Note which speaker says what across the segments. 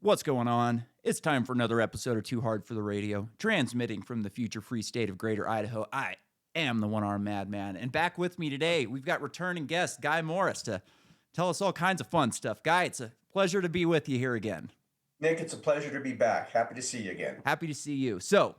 Speaker 1: What's going on? It's time for another episode of Too Hard for the Radio, transmitting from the future free state of Greater Idaho. I am the one-armed madman, and back with me today, we've got returning guest Guy Morris to tell us all kinds of fun stuff. Guy, it's a pleasure to be with you here again.
Speaker 2: Nick, it's a pleasure to be back. Happy to see you again.
Speaker 1: Happy to see you. So,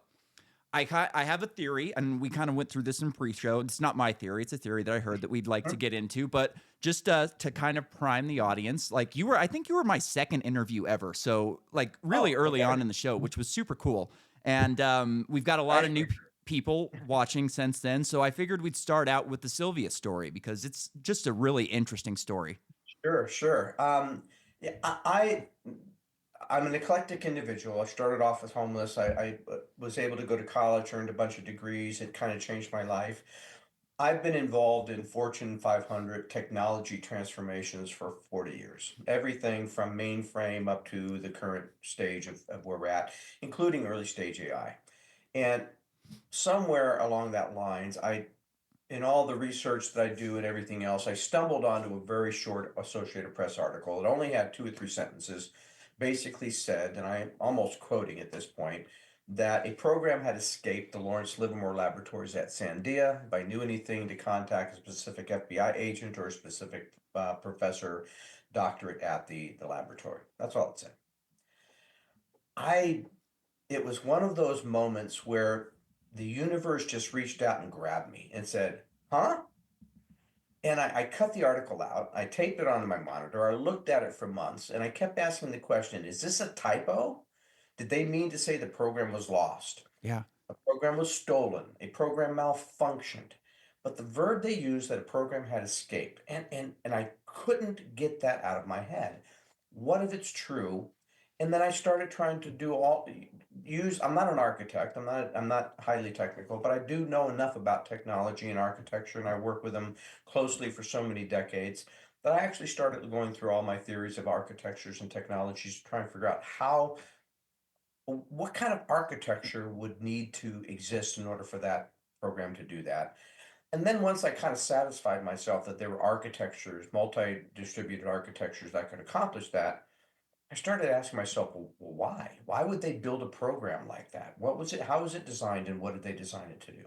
Speaker 1: I have a theory, and we kind of went through this in pre-show. It's not my theory; it's a theory that I heard that we'd like to get into. But just to kind of prime the audience, like I think you were my second interview ever. So like really early on in the show, which was super cool. And we've got a lot of new people watching since then. So I figured we'd start out with the Sylvia story because it's just a really interesting story.
Speaker 2: Sure. Yeah, I'm an eclectic individual. I started off as homeless. I was able to go to college, earned a bunch of degrees. It kind of changed my life. I've been involved in Fortune 500 technology transformations for 40 years. Everything from mainframe up to the current stage of where we're at, including early stage AI. And somewhere along that lines, in all the research that I do and everything else, I stumbled onto a very short Associated Press article. It only had 2 or 3 sentences, basically said, and I'm almost quoting at this point, that a program had escaped the Lawrence Livermore Laboratories at Sandia. If I knew anything, to contact a specific FBI agent or a specific professor doctorate at the laboratory. That's all it said. It was one of those moments where the universe just reached out and grabbed me and said, huh? And I cut the article out. I taped it onto my monitor. I looked at it for months and I kept asking the question, is this a typo? Did they mean to say the program was lost?
Speaker 1: Yeah.
Speaker 2: A program was stolen. A program malfunctioned. But the verb they used, that a program had escaped. And I couldn't get that out of my head. What if it's true? And then I started trying to I'm not an architect. I'm not highly technical, but I do know enough about technology and architecture, and I work with them closely for so many decades that I actually started going through all my theories of architectures and technologies to try and figure out what kind of architecture would need to exist in order for that program to do that. And then once I kind of satisfied myself that there were architectures, multi-distributed architectures that could accomplish that, I started asking myself, well, why? Why would they build a program like that? What was it? How was it designed, and what did they design it to do?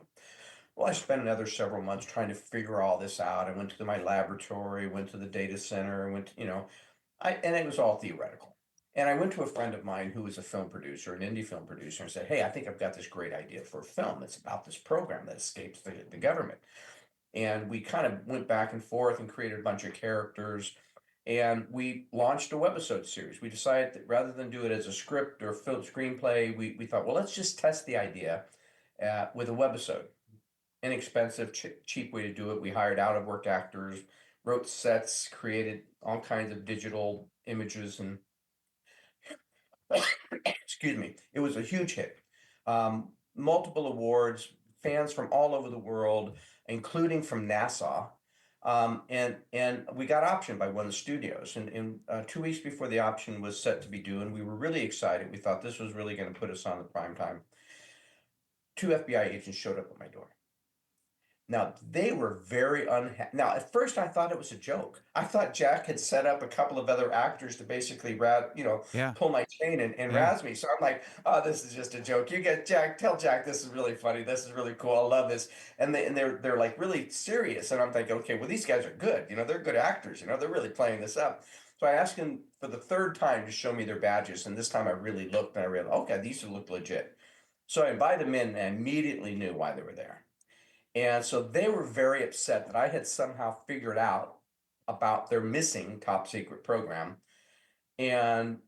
Speaker 2: Well, I spent another several months trying to figure all this out. I went to my laboratory, went to the data center, and it was all theoretical. And I went to a friend of mine who was a film producer, an indie film producer, and said, hey, I think I've got this great idea for a film that's about this program that escapes the government. And we kind of went back and forth and created a bunch of characters. And we launched a webisode series. We decided that rather than do it as a script or film screenplay, we thought, well, let's just test the idea with a webisode. Inexpensive, cheap way to do it. We hired out of work actors, wrote sets, created all kinds of digital images, and excuse me, it was a huge hit. Multiple awards, fans from all over the world, including from NASA. And we got optioned by one of the studios. And 2 weeks before the option was set to be due, and we were really excited. We thought this was really going to put us on the prime time. 2 FBI agents showed up at my door. Now, they were very unhappy. Now, at first, I thought it was a joke. I thought Jack had set up a couple of other actors to basically,
Speaker 1: Yeah.
Speaker 2: pull my chain and razz me. So I'm like, oh, this is just a joke. You get Jack, tell Jack this is really funny. This is really cool. I love this. And they're like really serious. And I'm thinking, okay, well, these guys are good. They're good actors. They're really playing this up. So I asked them for the third time to show me their badges. And this time I really looked and I realized, okay, these look legit. So I invited them in and I immediately knew why they were there. And so they were very upset that I had somehow figured out about their missing top secret program. And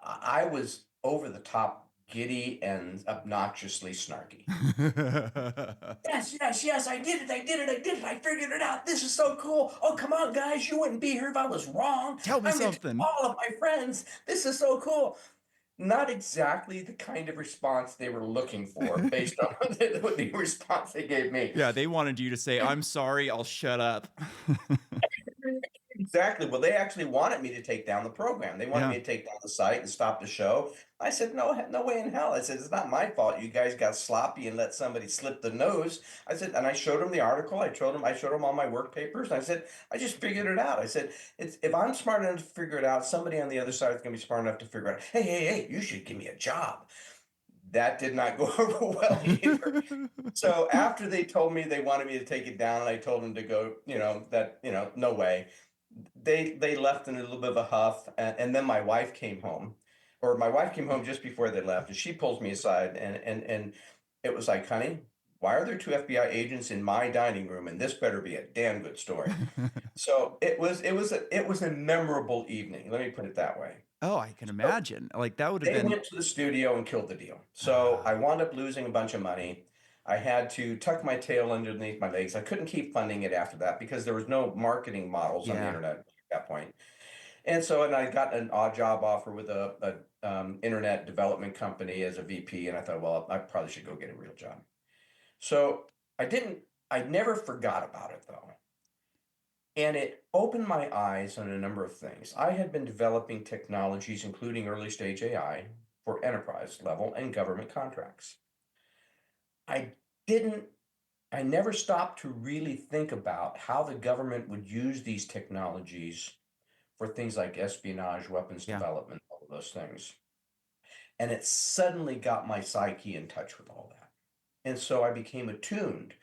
Speaker 2: I was over the top giddy and obnoxiously snarky. Yes, I did it. I figured it out. This is so cool. Oh, come on, guys. You wouldn't be here if I was wrong.
Speaker 1: Tell me
Speaker 2: I'm going to
Speaker 1: something.
Speaker 2: tell all of my friends. This is so cool. Not exactly the kind of response they were looking for based on the response they gave me.
Speaker 1: Yeah, they wanted you to say, I'm sorry, I'll shut up.
Speaker 2: Exactly. Well, they actually wanted me to take down the program. They wanted me
Speaker 1: Yeah.
Speaker 2: to take down the site and stop the show. I said, no, no way in hell. I said, it's not my fault. You guys got sloppy and let somebody slip the nose. I said, and I showed them the article. I showed them all my work papers. And I said, I just figured it out. I said, it's if I'm smart enough to figure it out, somebody on the other side is going to be smart enough to figure out. Hey, hey, hey, you should give me a job. That did not go over well either. So after they told me they wanted me to take it down, and I told them to go, no way. They left in a little bit of a huff, and then my wife came home, or my wife came home just before they left, and she pulls me aside, and it was like, honey, why are there two FBI agents in my dining room? And this better be a damn good story. So it was a memorable evening. Let me put it that way.
Speaker 1: Oh, I can
Speaker 2: So
Speaker 1: imagine. Like that would have
Speaker 2: they
Speaker 1: been
Speaker 2: went to the studio and killed the deal. So I
Speaker 1: ah,
Speaker 2: wound up losing a bunch of money. I had to tuck my tail underneath my legs. I couldn't keep funding it after that because there was no marketing models on the
Speaker 1: yeah.
Speaker 2: internet at that point. And I got an odd job offer with a internet development company as a VP, and I thought, well, I probably should go get a real job. So I didn't. I never forgot about it though, and it opened my eyes on a number of things. I had been developing technologies, including early stage AI, for enterprise level and government contracts. I didn't, I never stopped to really think about how the government would use these technologies for things like espionage, weapons
Speaker 1: Yeah.
Speaker 2: development, all of those things. And it suddenly got my psyche in touch with all that. And so I became attuned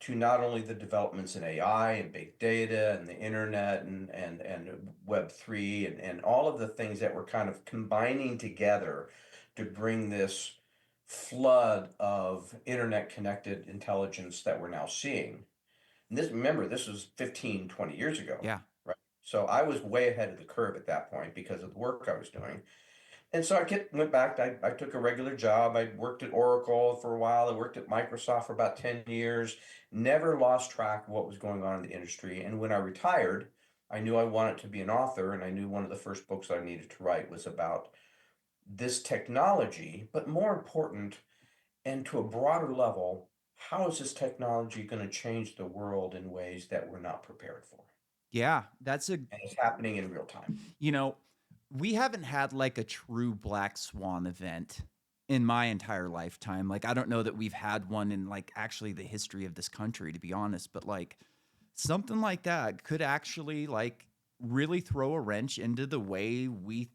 Speaker 2: to not only the developments in AI and big data and the internet and Web3 and all of the things that were kind of combining together to bring this flood of internet connected intelligence that we're now seeing. And this, remember, this was 15, 20 years ago,
Speaker 1: Yeah.
Speaker 2: right? So I was way ahead of the curve at that point because of the work I was doing. And so went back. I took a regular job. I worked at Oracle for a while. I worked at Microsoft for about 10 years. Never lost track of what was going on in the industry. And when I retired, I knew I wanted to be an author. And I knew one of the first books that I needed to write was about this technology, but more important, and to a broader level, how is this technology going to change the world in ways that we're not prepared for?
Speaker 1: Yeah. That's a
Speaker 2: And it's happening in real time.
Speaker 1: you know, we haven't had like a true black swan event in my entire lifetime. Like I don't know that we've had one in like actually the history of this country, to be honest, but like something like that could actually like really throw a wrench into the way we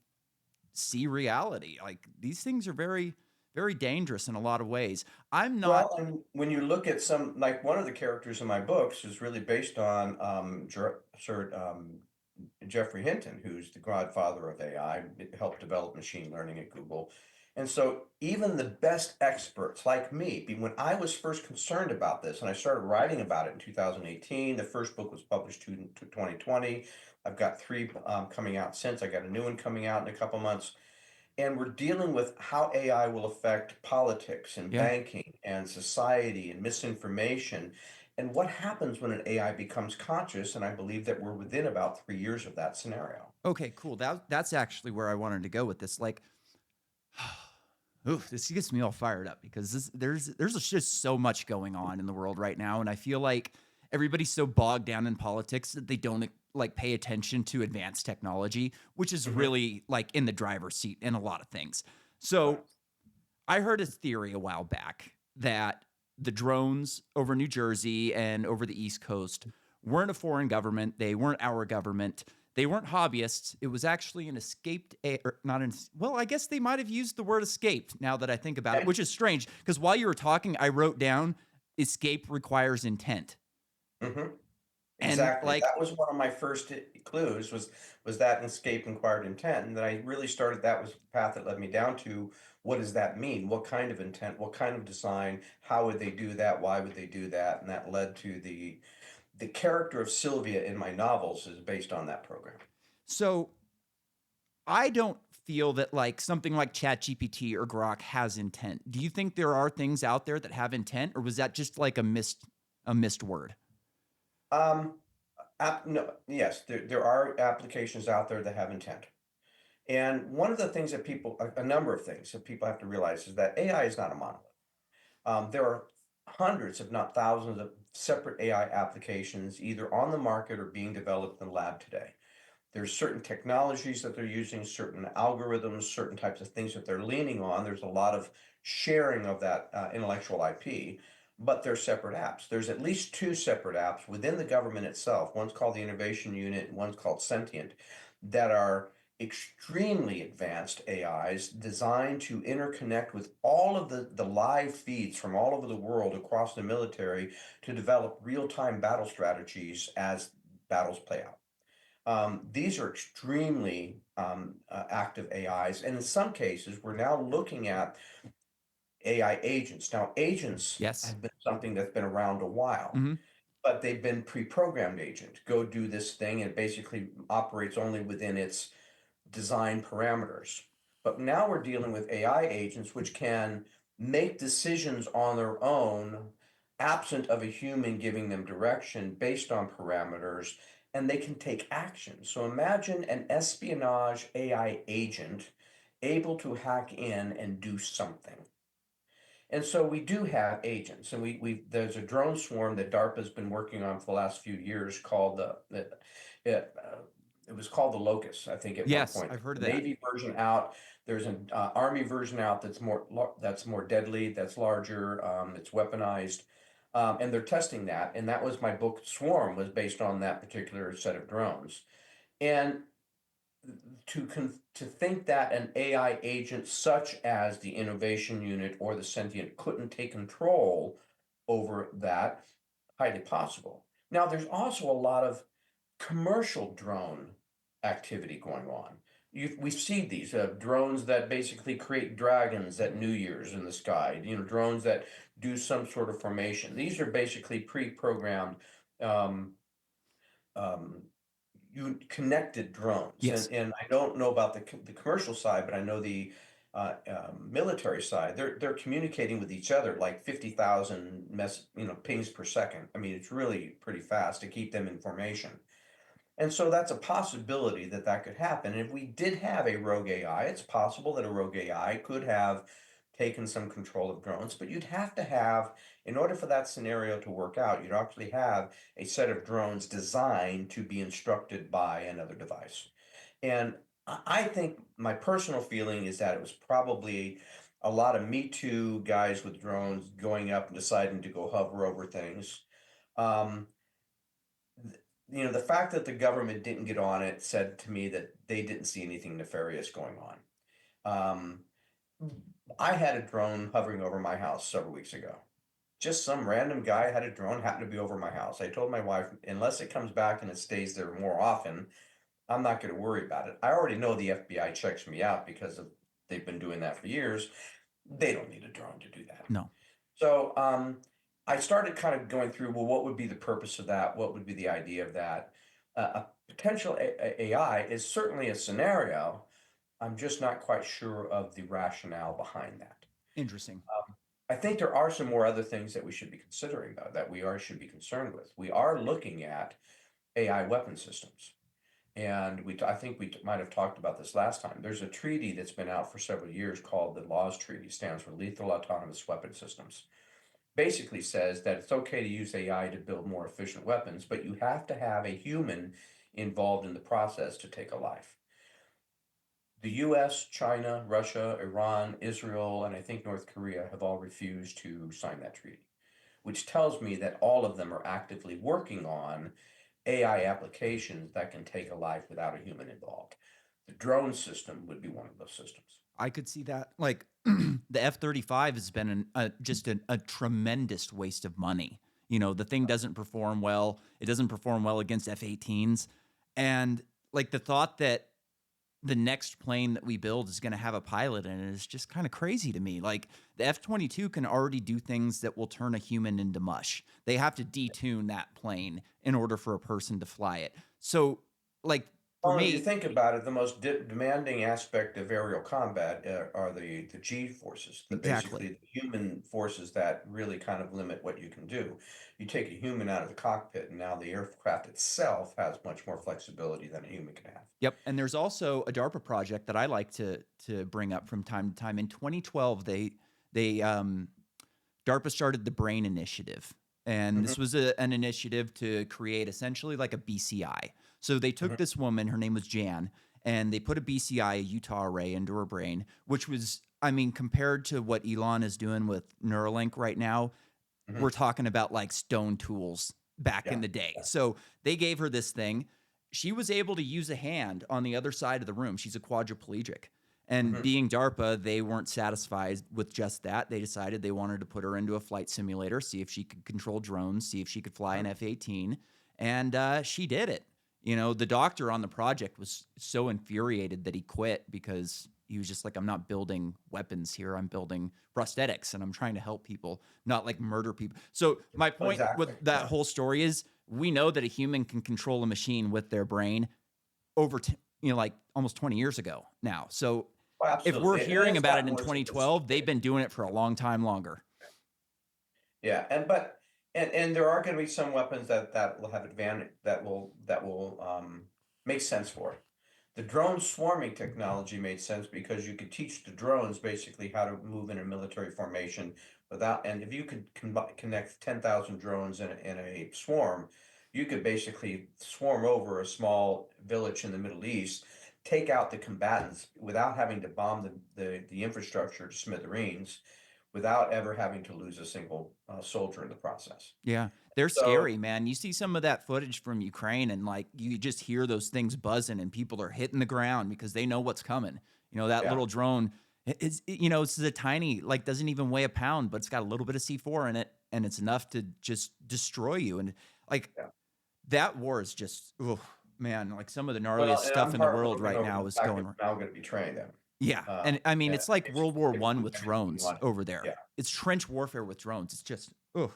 Speaker 1: see reality. Like these things are very, very dangerous in a lot of ways. I'm not,
Speaker 2: Well, and when you look at some, like one of the characters in my books is really based on Sir Jeffrey Hinton, who's the godfather of AI, helped develop machine learning at Google. And so even the best experts like me, when I was first concerned about this and I started writing about it in 2018, the first book was published in 2020. I've got three coming out since. I got a new one coming out in a couple months. And we're dealing with how AI will affect politics and
Speaker 1: yeah.
Speaker 2: banking and society and misinformation. And what happens when an AI becomes conscious? And I believe that we're within about 3 years of that scenario.
Speaker 1: Okay, cool. That's actually where I wanted to go with this. Like, oof, this gets me all fired up because there's just so much going on in the world right now, and I feel like everybody's so bogged down in politics that they don't like pay attention to advanced technology, which is
Speaker 2: Hmm.
Speaker 1: really like in the driver's seat in a lot of things.
Speaker 2: Right.
Speaker 1: So I heard a theory a while back that the drones over New Jersey and over the East Coast weren't a foreign government. They weren't our government. They weren't hobbyists. It was actually an escaped, or not an, well, I guess they might have used the word escaped now that I think about it,
Speaker 2: Okay.
Speaker 1: which is strange because while you were talking, I wrote down escape requires intent.
Speaker 2: Hmm.
Speaker 1: And
Speaker 2: Exactly.
Speaker 1: like,
Speaker 2: That was one of my first clues was that escape inquired intent. And then I really started, that was the path that led me down to what does that mean? What kind of intent? What kind of design? How would they do that? Why would they do that? And that led to the character of Sylvia in my novels is based on that program.
Speaker 1: so I don't feel that like something like ChatGPT or Grok has intent. Do you think there are things out there that have intent, or was that just like a missed word?
Speaker 2: Um, no, yes, there are applications out there that have intent. And one of the things that a number of things that people have to realize is that AI is not a monolith. There are hundreds, if not thousands, of separate AI applications either on the market or being developed in the lab today. There's certain technologies that they're using, certain algorithms, certain types of things that they're leaning on. There's a lot of sharing of that intellectual IP, but they're separate apps. There's at least two separate apps within the government itself. One's called the Innovation Unit, and one's called Sentient, that are extremely advanced AIs designed to interconnect with all of the live feeds from all over the world across the military to develop real-time battle strategies as battles play out. These are extremely active AIs, and in some cases, we're now looking at AI agents. Now, agents
Speaker 1: Yes.
Speaker 2: have been something that's been around a while,
Speaker 1: Hmm.
Speaker 2: but they've been pre-programmed agent. Go do this thing, and it basically operates only within its design parameters. But now we're dealing with AI agents which can make decisions on their own, absent of a human giving them direction based on parameters, and they can take action. So imagine an espionage AI agent able to hack in and do something. And so we do have agents, and there's a drone swarm that DARPA's been working on for the last few years called it, it was called the Locust, I think, at one
Speaker 1: Yes,
Speaker 2: point.
Speaker 1: I've heard of
Speaker 2: The
Speaker 1: that.
Speaker 2: Navy version out. There's an Army version out that's more deadly, that's larger, it's weaponized, and they're testing that. And that was my book, Swarm, was based on that particular set of drones. And to think that an AI agent such as the Innovation Unit or the Sentient couldn't take control over that, highly possible. Now, there's also a lot of commercial drone activity going on. We see these drones that basically create dragons at New Year's in the sky. Drones that do some sort of formation. These are basically pre-programmed um, um, you connected drones,
Speaker 1: Yes.
Speaker 2: and I don't know about the commercial side, but I know the military side. They're communicating with each other like 50,000 pings per second. I mean, it's really pretty fast to keep them in formation. And so that's a possibility that that could happen. And if we did have a rogue AI, it's possible that a rogue AI could have taken some control of drones, but you'd have to have, in order for that scenario to work out, you'd actually have a set of drones designed to be instructed by another device. And I think my personal feeling is that it was probably a lot of Me Too guys with drones going up and deciding to go hover over things. Um, the fact that the government didn't get on it said to me that they didn't see anything nefarious going on. Um, I had a drone hovering over my house several weeks ago. Just some random guy had a drone happened to be over my house. I told my wife, unless it comes back and it stays there more often, I'm not going to worry about it. I already know the FBI checks me out because they've been doing that for years. They don't need a drone to do that.
Speaker 1: No.
Speaker 2: So I started kind of going through, well, what would be the purpose of that? What would be the idea of that? A potential AI is certainly a scenario. I'm just not quite sure of the rationale behind that.
Speaker 1: Interesting.
Speaker 2: I think there are some more other things that we should be considering, though, that should be concerned with. We are looking at AI weapon systems. And I think we might have talked about this last time. There's a treaty that's been out for several years called the Laws Treaty, stands for Lethal Autonomous Weapon Systems. Basically says that it's okay to use AI to build more efficient weapons, but you have to have a human involved in the process to take a life. The US, China, Russia, Iran, Israel, and I think North Korea have all refused to sign that treaty, which tells me that all of them are actively working on AI applications that can take a life without a human involved. The drone system would be one of those systems.
Speaker 1: I could see that. Like the F-35 has been just a tremendous waste of money. The thing doesn't perform well. It doesn't perform well against F-18s. And like the thought that the next plane that we build is going to have a pilot in it is just kind of crazy to me. Like the F-22 can already do things that will turn a human into mush. They have to detune that plane in order for a person to fly it. So like for
Speaker 2: Well, if you
Speaker 1: me,
Speaker 2: think about it, the most demanding aspect of aerial combat are the G forces, basically
Speaker 1: exactly.
Speaker 2: the human forces that really kind of limit what you can do. You take a human out of the cockpit, and now the aircraft itself has much more flexibility than a human can have.
Speaker 1: Yep, and there's also a DARPA project that I like to bring up from time to time. In 2012, they DARPA started the Brain Initiative, and
Speaker 2: Hmm.
Speaker 1: this was an initiative to create essentially like a BCI. So they took
Speaker 2: Mhm,
Speaker 1: this woman, her name was Jan, and they put a BCI, a Utah array, into her brain, which was, I mean, compared to what Elon is doing with Neuralink right now,
Speaker 2: mhm.
Speaker 1: we're talking about like stone tools back in
Speaker 2: Yeah,
Speaker 1: the day.
Speaker 2: yeah.
Speaker 1: So they gave her this thing. She was able to use a hand on the other side of the room. She's a quadriplegic. And
Speaker 2: Mhm,
Speaker 1: being DARPA, they weren't satisfied with just that. They decided they wanted to put her into a flight simulator, see if she could control drones, see if she could fly
Speaker 2: mhm.
Speaker 1: an F 18. And she did it. You know, the doctor on the project was so infuriated that he quit because he was just like, I'm not building weapons here. I'm building prosthetics and I'm trying to help people, not like murder people. So my
Speaker 2: Oh,
Speaker 1: point with
Speaker 2: exactly,
Speaker 1: that
Speaker 2: yeah.
Speaker 1: whole story is we know that a human can control a machine with their brain over, like almost 20 years ago now. So
Speaker 2: Well,
Speaker 1: if we're
Speaker 2: absolutely, and
Speaker 1: hearing
Speaker 2: it's
Speaker 1: about it
Speaker 2: gotten
Speaker 1: in
Speaker 2: more
Speaker 1: 2012, they've
Speaker 2: sophisticated.
Speaker 1: been doing it for a long time longer.
Speaker 2: Yeah, and there are gonna be some weapons that will have advantage that will make sense for it. The drone swarming technology made sense because you could teach the drones basically how to move in a military formation without, and if you could connect 10,000 drones in a swarm, you could basically swarm over a small village in the Middle East, take out the combatants without having to bomb the infrastructure to smithereens, without ever having to lose a single soldier in the process.
Speaker 1: Yeah, they're
Speaker 2: So,
Speaker 1: scary, man. You see some of that footage from Ukraine and like you just hear those things buzzing and people are hitting the ground because they know what's coming. You know, that
Speaker 2: yeah,
Speaker 1: little drone it's a tiny, like doesn't even weigh a pound, but it's got a little bit of C4 in it and it's enough to just destroy you. And like
Speaker 2: yeah.
Speaker 1: that war is just, oh man, like some of the
Speaker 2: Well,
Speaker 1: gnarliest
Speaker 2: and
Speaker 1: stuff
Speaker 2: I'm
Speaker 1: in the world
Speaker 2: heartbroken
Speaker 1: right
Speaker 2: over the
Speaker 1: now is
Speaker 2: fact that
Speaker 1: going.
Speaker 2: we're now going to be training them.
Speaker 1: Yeah,
Speaker 2: Uh,
Speaker 1: and I mean,
Speaker 2: and
Speaker 1: it's like World
Speaker 2: basically
Speaker 1: War
Speaker 2: they
Speaker 1: One
Speaker 2: prove
Speaker 1: with
Speaker 2: everything we
Speaker 1: drones
Speaker 2: want.
Speaker 1: over there.
Speaker 2: Yeah.
Speaker 1: It's trench warfare with drones. It's just, oh.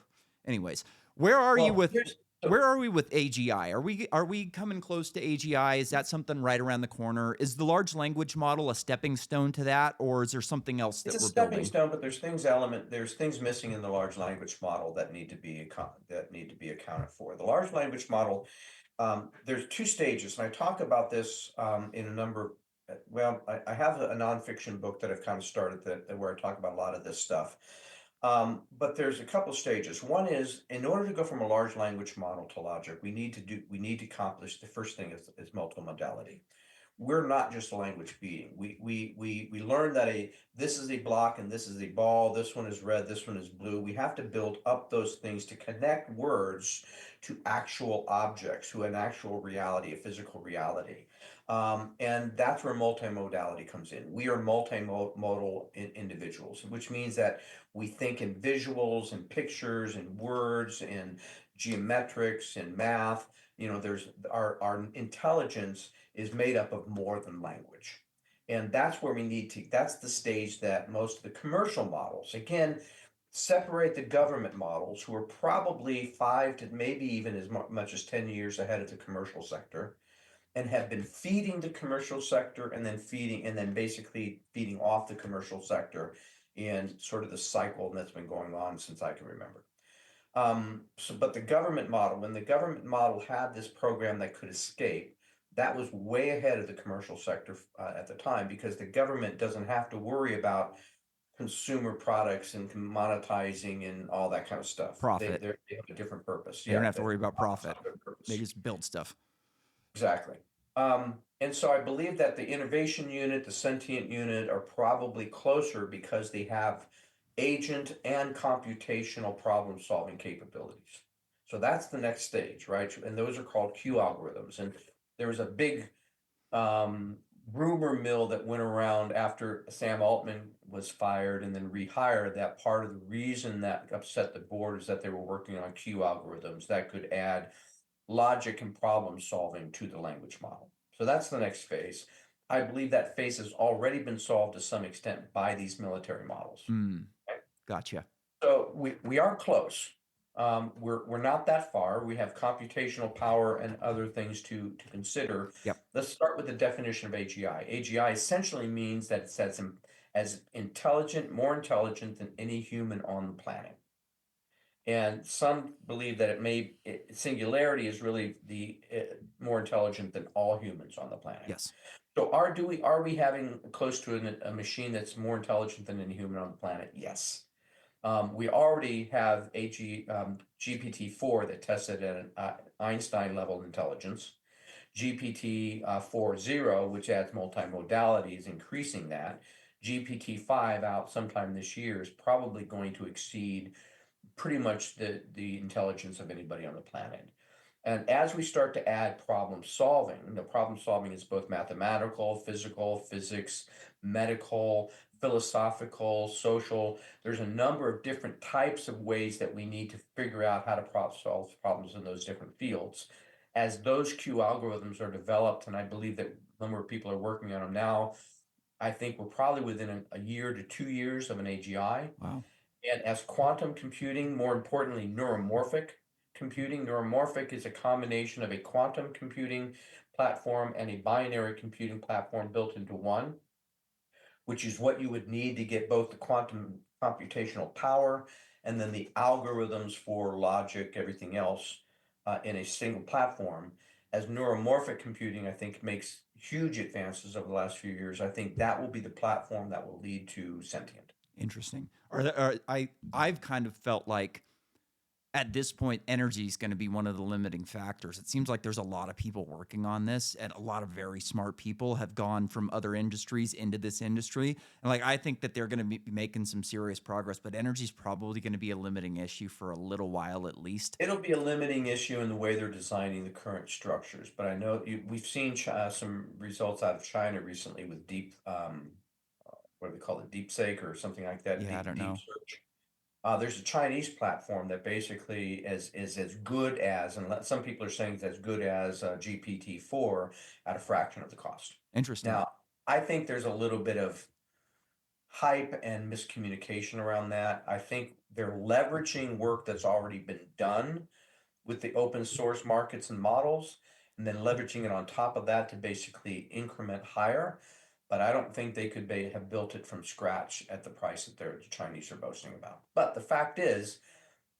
Speaker 1: Anyways, where are you
Speaker 2: Well,
Speaker 1: with
Speaker 2: here's
Speaker 1: where
Speaker 2: so
Speaker 1: are we with AGI? Are we coming close to AGI? Is that something right around the corner? Is the large language model a stepping stone to that, or is there something else
Speaker 2: it's a
Speaker 1: that we're
Speaker 2: stepping
Speaker 1: building?
Speaker 2: stone, but there's things missing in the large language model that need to be accounted for. The large language model, there's two stages, and I talk about this in a number. Well, I have a nonfiction book that I've kind of started where I talk about a lot of this stuff. But there's a couple stages. One is, in order to go from a large language model to logic, we need to accomplish the first thing is multimodality. We're not just a language being. We learn that a this is a block and this is a ball. This one is red. This one is blue. We have to build up those things to connect words to actual objects, to an actual reality, a physical reality. And that's where multimodality comes in. We are multimodal individuals, which means that we think in visuals and pictures and words and geometrics and math. There's our intelligence is made up of more than language. And that's where that's the stage that most of the commercial models, again, separate the government models, who are probably 5 to maybe even as much as 10 years ahead of the commercial sector, and have been feeding the commercial sector and then basically feeding off the commercial sector in sort of the cycle that's been going on since I can remember. But the government model, when the government model had this program that could escape, that was way ahead of the commercial sector at the time, because the government doesn't have to worry about consumer products and monetizing and all that kind of stuff.
Speaker 1: Profit.
Speaker 2: They have a different purpose.
Speaker 1: They don't
Speaker 2: Yeah,
Speaker 1: have to worry about
Speaker 2: profits
Speaker 1: profit.
Speaker 2: have a good
Speaker 1: They
Speaker 2: purpose.
Speaker 1: just build stuff.
Speaker 2: Exactly. And so I believe that the innovation unit, the sentient unit are probably closer because they have agent and computational problem solving capabilities. So that's the next stage, right? And those are called Q algorithms. And there was a big um, rumor mill that went around after Sam Altman was fired and then rehired, that part of the reason that upset the board is that they were working on Q algorithms that could add logic and problem solving to the language model. So that's the next phase. I believe that phase has already been solved to some extent by these military models.
Speaker 1: Mm, gotcha.
Speaker 2: So we are close. We're not that far. We have computational power and other things to consider.
Speaker 1: Yep.
Speaker 2: Let's start with the definition of AGI. AGI essentially means that it's as intelligent, more intelligent than any human on the planet. And some believe that singularity is really the more intelligent than all humans on the planet.
Speaker 1: Yes.
Speaker 2: So are we having close to a machine that's more intelligent than any human on the planet? Yes. We already have GPT-4 that tested at an Einstein level intelligence. GPT 4.0, which adds multimodality, is increasing that. GPT-5 out sometime this year is probably going to exceed pretty much the intelligence of anybody on the planet. And as we start to add problem solving, the problem solving is both mathematical, physical, physics, medical, philosophical, social. There's a number of different types of ways that we need to figure out how to solve problems in those different fields. As those Q algorithms are developed, and I believe that a number of people are working on them now, I think we're probably within a year to 2 years of an AGI.
Speaker 1: Wow.
Speaker 2: And as quantum computing, more importantly, neuromorphic computing, neuromorphic is a combination of a quantum computing platform and a binary computing platform built into one, which is what you would need to get both the quantum computational power and then the algorithms for logic, everything else in a single platform. As neuromorphic computing, I think, makes huge advances over the last few years. I think that will be the platform that will lead to sentient.
Speaker 1: Interesting. I've kind of felt like at this point, energy is going to be one of the limiting factors. It seems like there's a lot of people working on this, and a lot of very smart people have gone from other industries into this industry. And like, I think that they're going to be making some serious progress, but energy is probably going to be a limiting issue for a little while at least.
Speaker 2: It'll be a limiting issue in the way they're designing the current structures, but I know we've seen some results out of China recently with what do they call it, DeepSeek or something like that,
Speaker 1: Yeah, I don't
Speaker 2: deep
Speaker 1: know.
Speaker 2: search. There's a Chinese platform that basically is as good as, and some people are saying it's as good as GPT-4 at a fraction of the cost.
Speaker 1: Interesting.
Speaker 2: Now, I think there's a little bit of hype and miscommunication around that. I think they're leveraging work that's already been done with the open source markets and models, and then leveraging it on top of that to basically increment higher. But I don't think they could have built it from scratch at the price that the Chinese are boasting about. But the fact is,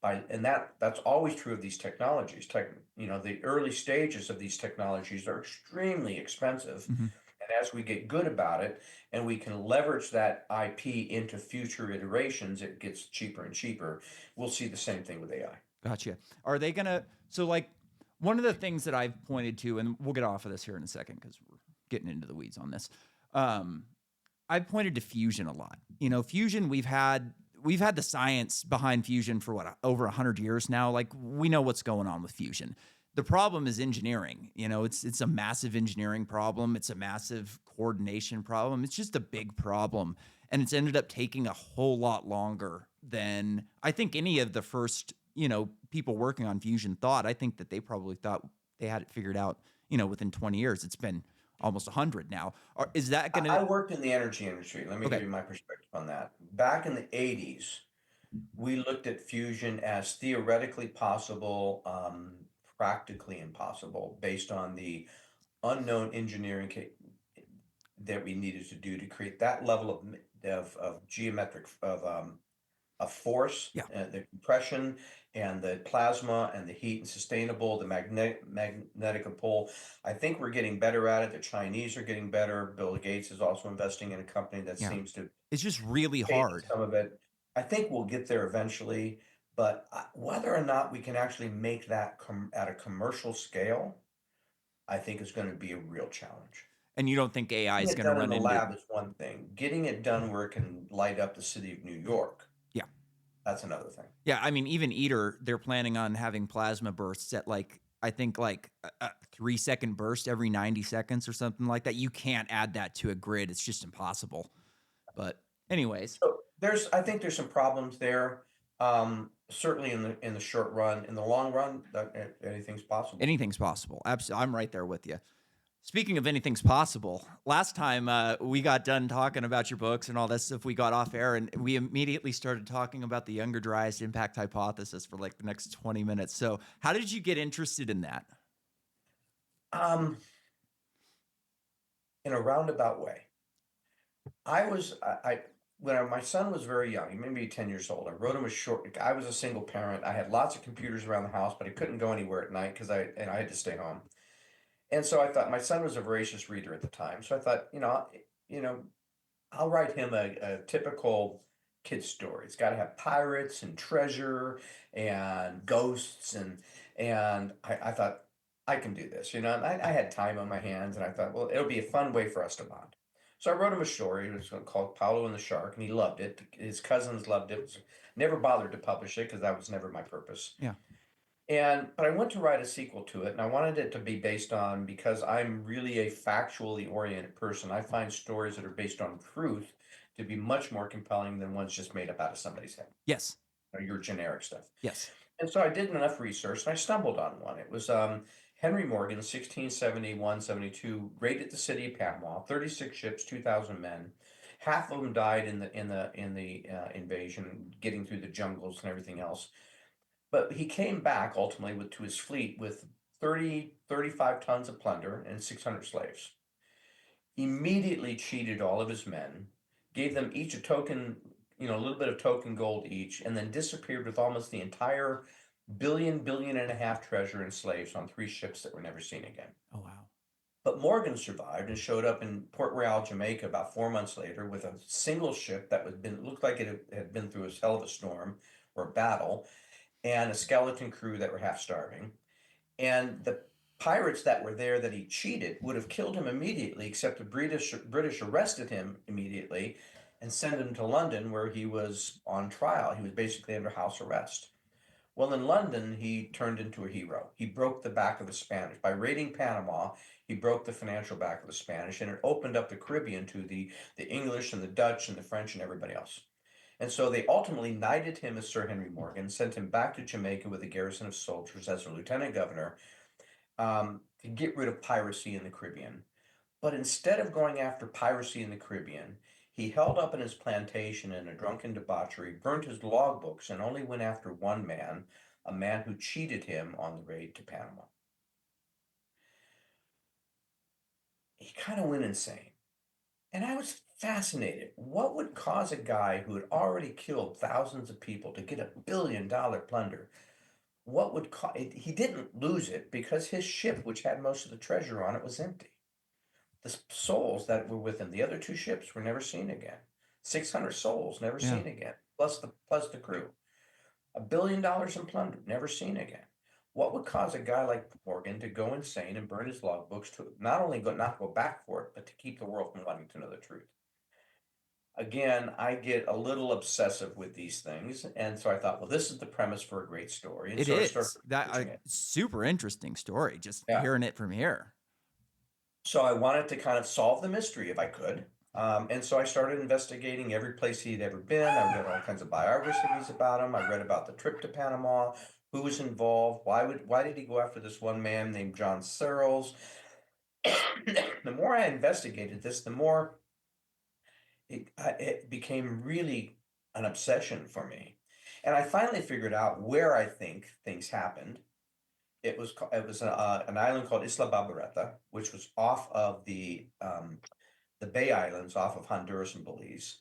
Speaker 2: and that's always true of these technologies. The early stages of these technologies are extremely expensive.
Speaker 1: Mhm.
Speaker 2: And as we get good about it and we can leverage that IP into future iterations, it gets cheaper and cheaper. We'll see the same thing with AI.
Speaker 1: Gotcha. Are they gonna? So like, one of the things that I've pointed to, and we'll get off of this here in a second because we're getting into the weeds on this. Um, I've pointed to fusion a lot. Fusion, we've had the science behind fusion for what, over 100 years now. Like, we know what's going on with fusion. The problem is engineering. It's a massive engineering problem. It's a massive coordination problem. It's just a big problem, and it's ended up taking a whole lot longer than I think any of the first people working on fusion thought. I think that they probably thought they had it figured out. Within 20 years. It's been almost 100 now. Is that going to?
Speaker 2: I worked in the energy industry. Let me give
Speaker 1: Okay.
Speaker 2: you my perspective on that. Back in the 80s, we looked at fusion as theoretically possible, practically impossible, based on the unknown engineering that we needed to do to create that level of geometric of force,
Speaker 1: Yeah.
Speaker 2: the compression and the plasma and the heat and sustainable, the magnetic pull. I think we're getting better at it. The Chinese are getting better. Bill Gates is also investing in a company that
Speaker 1: Yeah.
Speaker 2: seems to
Speaker 1: It's just really
Speaker 2: pay
Speaker 1: hard.
Speaker 2: some of it. I think we'll get there eventually, but whether or not we can actually make that at a commercial scale, I think is going to be a real challenge.
Speaker 1: And you don't think AI
Speaker 2: Getting
Speaker 1: is
Speaker 2: it
Speaker 1: going to
Speaker 2: done in
Speaker 1: run
Speaker 2: the
Speaker 1: into?
Speaker 2: lab is one thing. Getting it done where it can light up the city of New York,
Speaker 1: Yeah.
Speaker 2: that's another thing.
Speaker 1: Yeah. I mean, even ITER, they're planning on having plasma bursts at I think a 3-second burst every 90 seconds or something like that. You can't add that to a grid. It's just impossible. But anyways,
Speaker 2: So I think there's some problems there. Certainly in the short run. In the long run, anything's possible.
Speaker 1: anything's possible. Absolutely. I'm right there with you. Speaking of anything's possible, last time we got done talking about your books and all that stuff, we got off air and we immediately started talking about the Younger Dryas Impact Hypothesis for like the next 20 minutes. So, how did you get interested in that?
Speaker 2: Um, in a roundabout way. When my son was very young, he may be 10 years old. I wrote him a short. I was a single parent. I had lots of computers around the house, but I couldn't go anywhere at night because I had to stay home. And so I thought my son was a voracious reader at the time. So I thought, you know, I'll write him a typical kid story. It's got to have pirates and treasure and ghosts and I thought I can do this, and I had time on my hands, and I thought, well, it'll be a fun way for us to bond. So I wrote him a story. It was called Paolo and the Shark, and he loved it. His cousins loved it. Never bothered to publish it because that was never my purpose.
Speaker 1: Yeah.
Speaker 2: But I went to write a sequel to it, and I wanted it to be based on, because I'm really a factually oriented person. I find stories that are based on truth to be much more compelling than ones just made up out of somebody's head,
Speaker 1: Yes.
Speaker 2: or your generic stuff.
Speaker 1: Yes.
Speaker 2: And so I did enough research and I stumbled on one. It was Henry Morgan, 1671, 72, raided the city of Panama, 36 ships, 2,000 men. Half of them died in the invasion, getting through the jungles and everything else. But he came back ultimately to his fleet with 35 tons of plunder and 600 slaves. Immediately cheated all of his men, gave them each a token, a little bit of token gold each, and then disappeared with almost the entire billion and a half treasure and slaves on 3 ships that were never seen again.
Speaker 1: Oh, wow.
Speaker 2: But Morgan survived and showed up in Port Royal, Jamaica about 4 months later with a single ship that looked like it had been through a hell of a storm or a battle, and a skeleton crew that were half starving. And the pirates that were there that he cheated would have killed him immediately, except the British arrested him immediately and sent him to London, where he was on trial. He was basically under house arrest. Well, in London, he turned into a hero. He broke the back of the Spanish. By raiding Panama, he broke the financial back of the Spanish, and it opened up the Caribbean to the English and the Dutch and the French and everybody else. And so they ultimately knighted him as Sir Henry Morgan, sent him back to Jamaica with a garrison of soldiers as a lieutenant governor, to get rid of piracy in the Caribbean. But instead of going after piracy in the Caribbean, he held up in his plantation in a drunken debauchery, burnt his logbooks, and only went after one man, a man who cheated him on the raid to Panama. He kind of went insane. And I was fascinated. What would cause a guy who had already killed thousands of people to get $1 billion plunder? What would he didn't lose it because his ship, which had most of the treasure on it, was empty. The souls that were with him, the other 2 ships, were never seen again. 600 souls never
Speaker 1: Yeah.
Speaker 2: seen again, plus the crew. $1 billion in plunder, never seen again. What would cause a guy like Morgan to go insane and burn his logbooks, to not only not go back for it, but to keep the world from wanting to know the truth? Again, I get a little obsessive with these things, and so I thought, well, this is the premise for a great story, and
Speaker 1: It
Speaker 2: so I started
Speaker 1: is that
Speaker 2: researching it.
Speaker 1: super interesting story. Just
Speaker 2: Yeah.
Speaker 1: hearing it from here.
Speaker 2: So I wanted to kind of solve the mystery if I could. And so I started investigating every place he'd ever been. I read all kinds of biographies about him. I read about the trip to Panama, who was involved, why did he go after this one man named John Searles? The more I investigated this, the more it became really an obsession for me. And I finally figured out where I think things happened. It was an island called Isla Barbaretta, which was off of the Bay Islands, off of Honduras and Belize.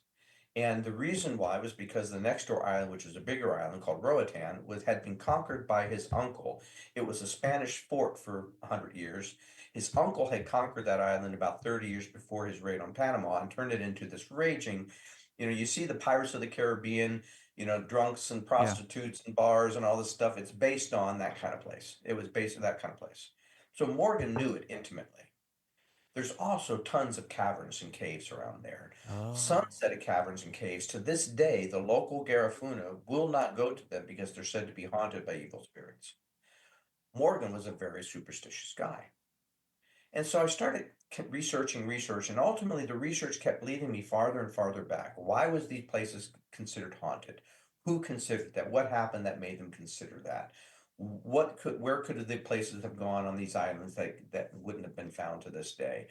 Speaker 2: And the reason why was because the next door island, which was a bigger island called Roatan, had been conquered by his uncle. It was a Spanish fort for 100 years. His uncle had conquered that island about 30 years before his raid on Panama and turned it into this raging, you see the Pirates of the Caribbean, drunks and prostitutes and bars and all this stuff. It's based on that kind of place. It was based on that kind of place. So Morgan knew it intimately. There's also tons of caverns and caves around there.
Speaker 1: Oh.
Speaker 2: Some set of caverns and caves, to this day, the local Garifuna will not go to them because they're said to be haunted by evil spirits. Morgan was a very superstitious guy. And so I started researching, and ultimately the research kept leading me farther and farther back. Why was these places considered haunted? Who considered that? What happened that made them consider that? Where could the places have gone on these islands that wouldn't have been found to this day?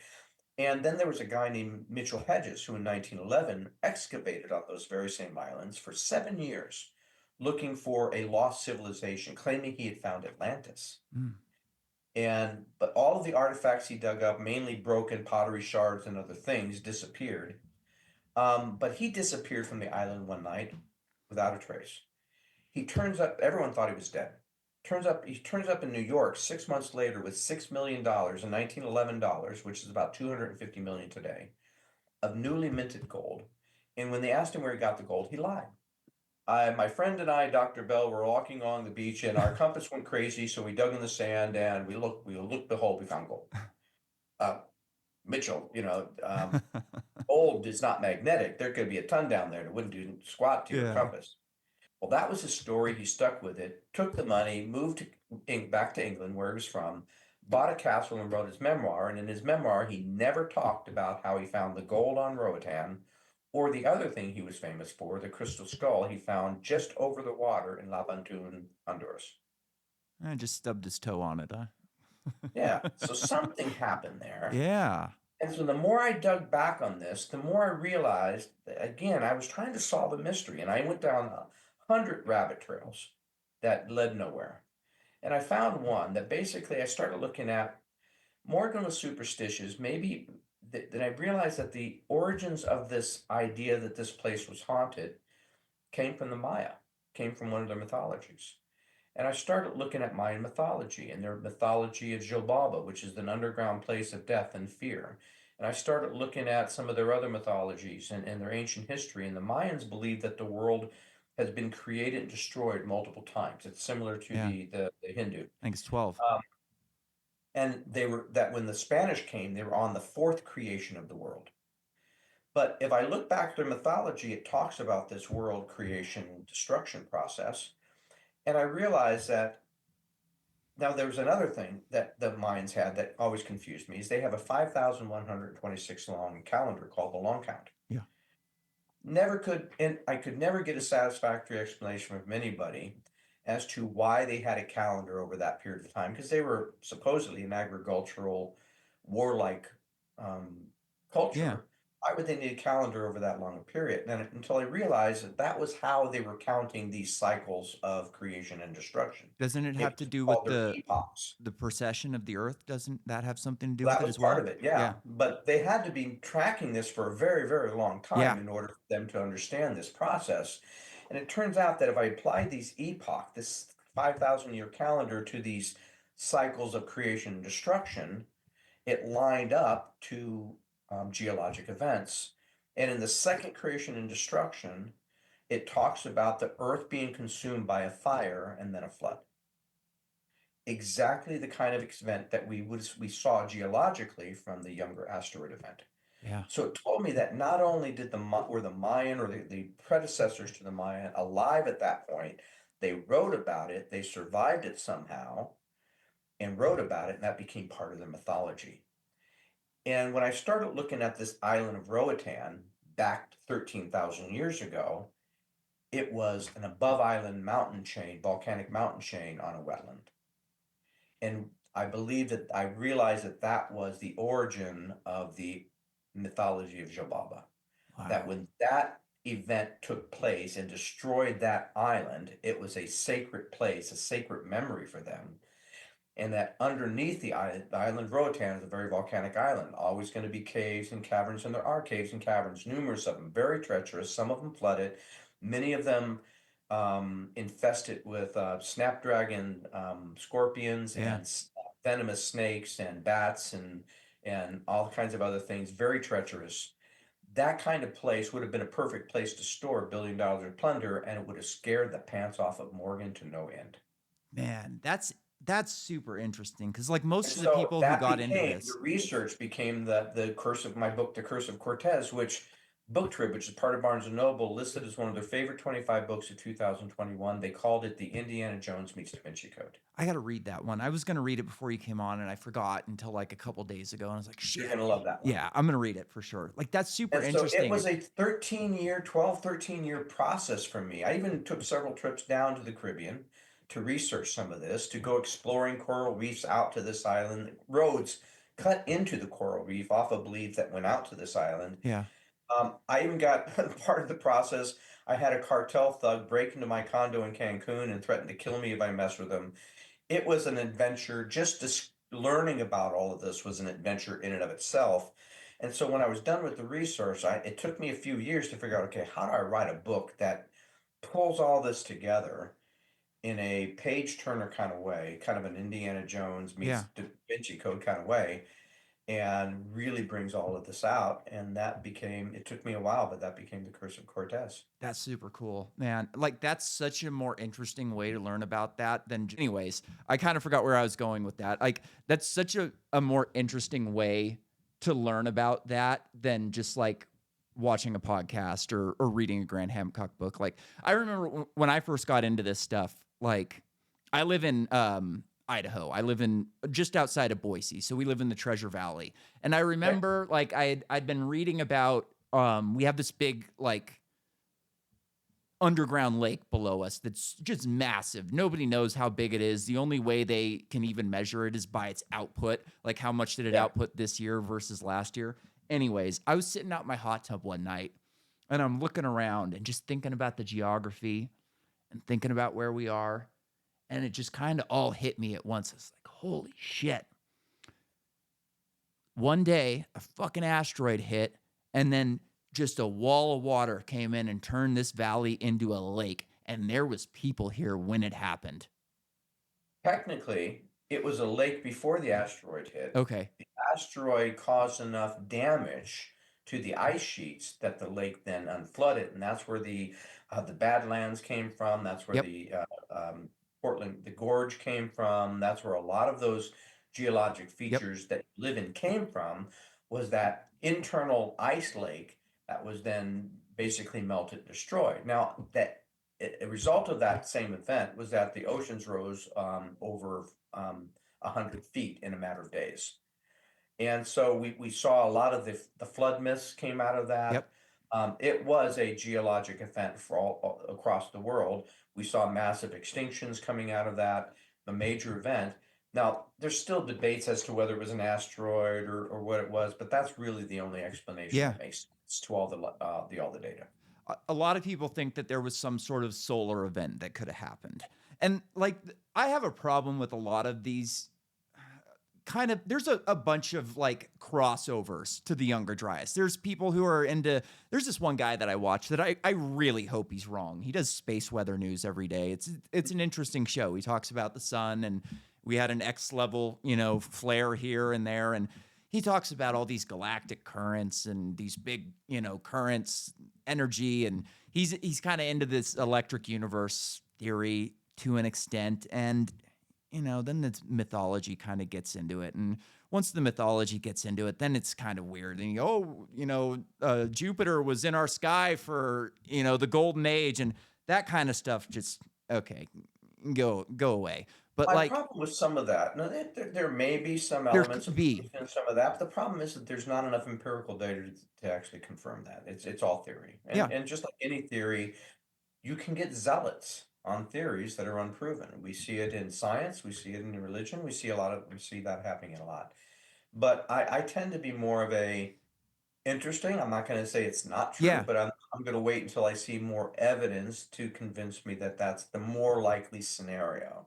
Speaker 2: And then there was a guy named Mitchell Hedges who in 1911 excavated on those very same islands for 7 years, looking for a lost civilization, claiming he had found Atlantis. But all of the artifacts he dug up, mainly broken pottery shards and other things, disappeared. But he disappeared from the island one night without a trace. He turns up, everyone thought he was dead. He turns up in New York 6 months later with $6 million in 1911 dollars, which is about 250 million today, of newly minted gold. And when they asked him where he got the gold, he lied. My friend and I, Dr. Bell, were walking along the beach, and our compass went crazy, so we dug in the sand, and behold, we found gold. Uh, Mitchell, gold is not magnetic. There could be a ton down there that wouldn't do squat to your
Speaker 1: Yeah.
Speaker 2: compass. Well, that was his story. He stuck with it, took the money, moved back to England, where he was from, bought a castle and wrote his memoir. And in his memoir, he never talked about how he found the gold on Roatan or the other thing he was famous for, the crystal skull he found just over the water in La Bantun, Honduras.
Speaker 1: I just stubbed his toe on it, huh?
Speaker 2: Yeah, so something happened there.
Speaker 1: Yeah.
Speaker 2: And so the more I dug back on this, the more I realized that, again, I was trying to solve a mystery, and I went down 100 rabbit trails that led nowhere. And I found one that basically I started looking at more than was superstitious, maybe that I realized that the origins of this idea that this place was haunted came from the Maya, came from one of their mythologies. And I started looking at Mayan mythology and their mythology of Jilbaba, which is an underground place of death and fear. And I started looking at some of their other mythologies and their ancient history. And the Mayans believe that the world has been created and destroyed multiple times. It's similar to
Speaker 1: Yeah.
Speaker 2: the Hindu.
Speaker 1: I think it's 12.
Speaker 2: Um, and they were that when the Spanish came, they were on the fourth creation of the world. But if I look back at their mythology, it talks about this world creation and destruction process. And I realized that now there was another thing that the Mayans had that always confused me is they have a 5,126 long calendar called the long count.
Speaker 1: Yeah.
Speaker 2: Never could, and I could never get a satisfactory explanation from anybody as to why they had a calendar over that period of time, because they were supposedly an agricultural, warlike
Speaker 1: Yeah.
Speaker 2: culture. Why would they need a calendar over that long a period? And until I realized that that was how they were counting these cycles of creation and destruction.
Speaker 1: Doesn't it
Speaker 2: It
Speaker 1: have to
Speaker 2: was
Speaker 1: do with
Speaker 2: called their epochs.
Speaker 1: the precession of the Earth? Doesn't that have something to do with
Speaker 2: That
Speaker 1: it
Speaker 2: was
Speaker 1: as
Speaker 2: part
Speaker 1: well?
Speaker 2: of it, yeah,
Speaker 1: Yeah.
Speaker 2: but they had to be tracking this for a very, very long time
Speaker 1: Yeah.
Speaker 2: in order for them to understand this process, and it turns out that if I applied these epoch, this 5,000-year calendar to these cycles of creation and destruction, it lined up to, geologic events, and in the second creation and destruction, it talks about the earth being consumed by a fire and then a flood. Exactly the kind of event that we saw geologically from the Younger asteroid event.
Speaker 1: Yeah.
Speaker 2: So it told me that not only did were the Mayan or the predecessors to the Mayan alive at that point, they wrote about it, they survived it somehow, and wrote about it, and that became part of their mythology. And when I started looking at this island of Roatan back 13,000 years ago, it was an above island mountain chain, volcanic mountain chain on a wetland. And I realized that that was the origin of the mythology of Jobaba. That
Speaker 1: Wow.
Speaker 2: when that event took place and destroyed that island, it was a sacred place, a sacred memory for them. And that underneath the island of Roatan is a very volcanic island, always going to be caves and caverns, and there are caves and caverns, numerous of them, very treacherous, some of them flooded, many of them infested with snapdragon scorpions
Speaker 1: Yeah.
Speaker 2: and venomous snakes and bats and all kinds of other things, very treacherous. That kind of place would have been a perfect place to store $1 billion of plunder, and it would have scared the pants off of Morgan to no end.
Speaker 1: Man, that's super interesting because like
Speaker 2: And
Speaker 1: most of the
Speaker 2: so
Speaker 1: people who
Speaker 2: that
Speaker 1: got into
Speaker 2: became
Speaker 1: this,
Speaker 2: the research became the curse of my book, The Curse of Cortez, which Book Trip, which is part of Barnes and Noble, listed as one of their favorite 25 books of 2021. They called it the Indiana Jones meets Da Vinci Code.
Speaker 1: I got to read that one. I was going to read it before you came on and I forgot until like a couple days ago. And I was like,
Speaker 2: You're
Speaker 1: shit.
Speaker 2: gonna love that one.
Speaker 1: Yeah, I'm going to read it for sure. Like that's super
Speaker 2: And so it
Speaker 1: interesting.
Speaker 2: was a 13-year process for me. I even took several trips down to the Caribbean to research some of this, to go exploring coral reefs out to this island, roads cut into the coral reef off of leaves that went out to this island.
Speaker 1: Yeah.
Speaker 2: I even got part of the process. I had a cartel thug break into my condo in Cancun and threaten to kill me if I mess with him. It was an adventure. Learning about all of this was an adventure in and of itself. And so when I was done with the research, it took me a few years to figure out, okay, how do I write a book that pulls all this together in a page turner kind of way, kind of an Indiana Jones meets
Speaker 1: Yeah.
Speaker 2: Da Vinci Code kind of way, and really brings all of this out. And that became, it took me a while, but that became the Curse of Cortez.
Speaker 1: That's super cool, man. Like, that's such a more interesting way to learn about that than anyways, I kind of forgot where I was going with that. Like, that's such a more interesting way to learn about that than just like watching a podcast or reading a Grant Hancock book. Like, I remember when I first got into this stuff, like I live in Idaho. I live in just outside of Boise. So we live in the Treasure Valley. And I
Speaker 2: Okay.
Speaker 1: remember like I'd been reading about we have this big like underground lake below us that's just massive. Nobody knows how big it is. The only way they can even measure it is by its output. Like, how much did it
Speaker 2: Yeah.
Speaker 1: output this year versus last year? Anyways, I was sitting out in my hot tub one night and I'm looking around and just thinking about the geography and thinking about where we are. And it just kind of all hit me at once. It's like, holy shit. One day, a fucking asteroid hit, and then just a wall of water came in and turned this valley into a lake. And there was people here when it happened.
Speaker 2: Technically, it was a lake before the asteroid hit.
Speaker 1: Okay.
Speaker 2: The asteroid caused enough damage to the ice sheets that the lake then unflooded, and that's where the Badlands came from. That's where
Speaker 1: Yep.
Speaker 2: the Portland, the gorge came from. That's where a lot of those geologic
Speaker 1: Yep.
Speaker 2: features that you live in came from. Was that internal ice lake that was then basically melted, destroyed. Now that a result of that same event was that the oceans rose over 100 feet in a matter of days. And so we saw a lot of the flood myths came out of that.
Speaker 1: Yep.
Speaker 2: It was a geologic event for all across the world. We saw massive extinctions coming out of that, the major event. Now, there's still debates as to whether it was an asteroid or what it was, but that's really the only explanation
Speaker 1: Yeah.
Speaker 2: that makes sense to all the data.
Speaker 1: A lot of people think that there was some sort of solar event that could have happened. And like, I have a problem with a lot of these kind of there's a bunch of like crossovers to the Younger Dryas. There's people who are into there's this one guy that I watch that I really hope he's wrong. He does space weather news every day. It's an interesting show. He talks about the sun and we had an X level, flare here and there, and he talks about all these galactic currents and these big, currents, energy, and he's kind of into this electric universe theory to an extent. And then the mythology kind of gets into it. And once the mythology gets into it, then it's kind of weird. And Jupiter was in our sky for, the golden age, and that kind of stuff just, okay, go away. But
Speaker 2: My
Speaker 1: like,
Speaker 2: problem with some of that, now there may be some
Speaker 1: there
Speaker 2: elements
Speaker 1: could
Speaker 2: of
Speaker 1: be,
Speaker 2: truth in some of that, but the problem is that there's not enough empirical data to actually confirm that. It's all theory.
Speaker 1: yeah,
Speaker 2: And just like any theory, you can get zealots on theories that are unproven. We see it in science, we see it in religion, we see that happening a lot. But I tend to be more of a interesting. I'm not going to say it's not true,
Speaker 1: yeah,
Speaker 2: but I'm going to wait until I see more evidence to convince me that that's the more likely scenario.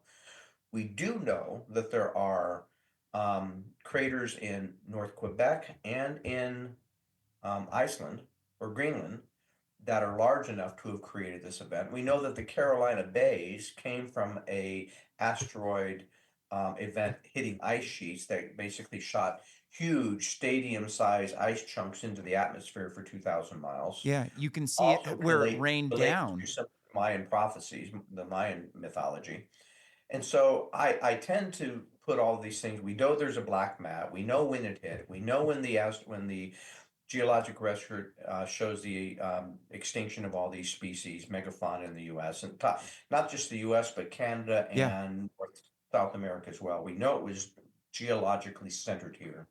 Speaker 2: We do know that there are craters in North Quebec and in Iceland or Greenland that are large enough to have created this event. We know that the Carolina Bays came from a asteroid event hitting ice sheets that basically shot huge stadium-sized ice chunks into the atmosphere for 2,000 miles.
Speaker 1: yeah. You can see it
Speaker 2: Also
Speaker 1: where it rained
Speaker 2: related
Speaker 1: down.
Speaker 2: to some Mayan prophecies, the Mayan mythology. And so I tend to put all these things. We know there's a black mat. We know when it hit. We know when the geologic record shows the extinction of all these species, megafauna in the U.S. and not just the U.S. but Canada
Speaker 1: Yeah,
Speaker 2: and South America as well. We know it was geologically centered here.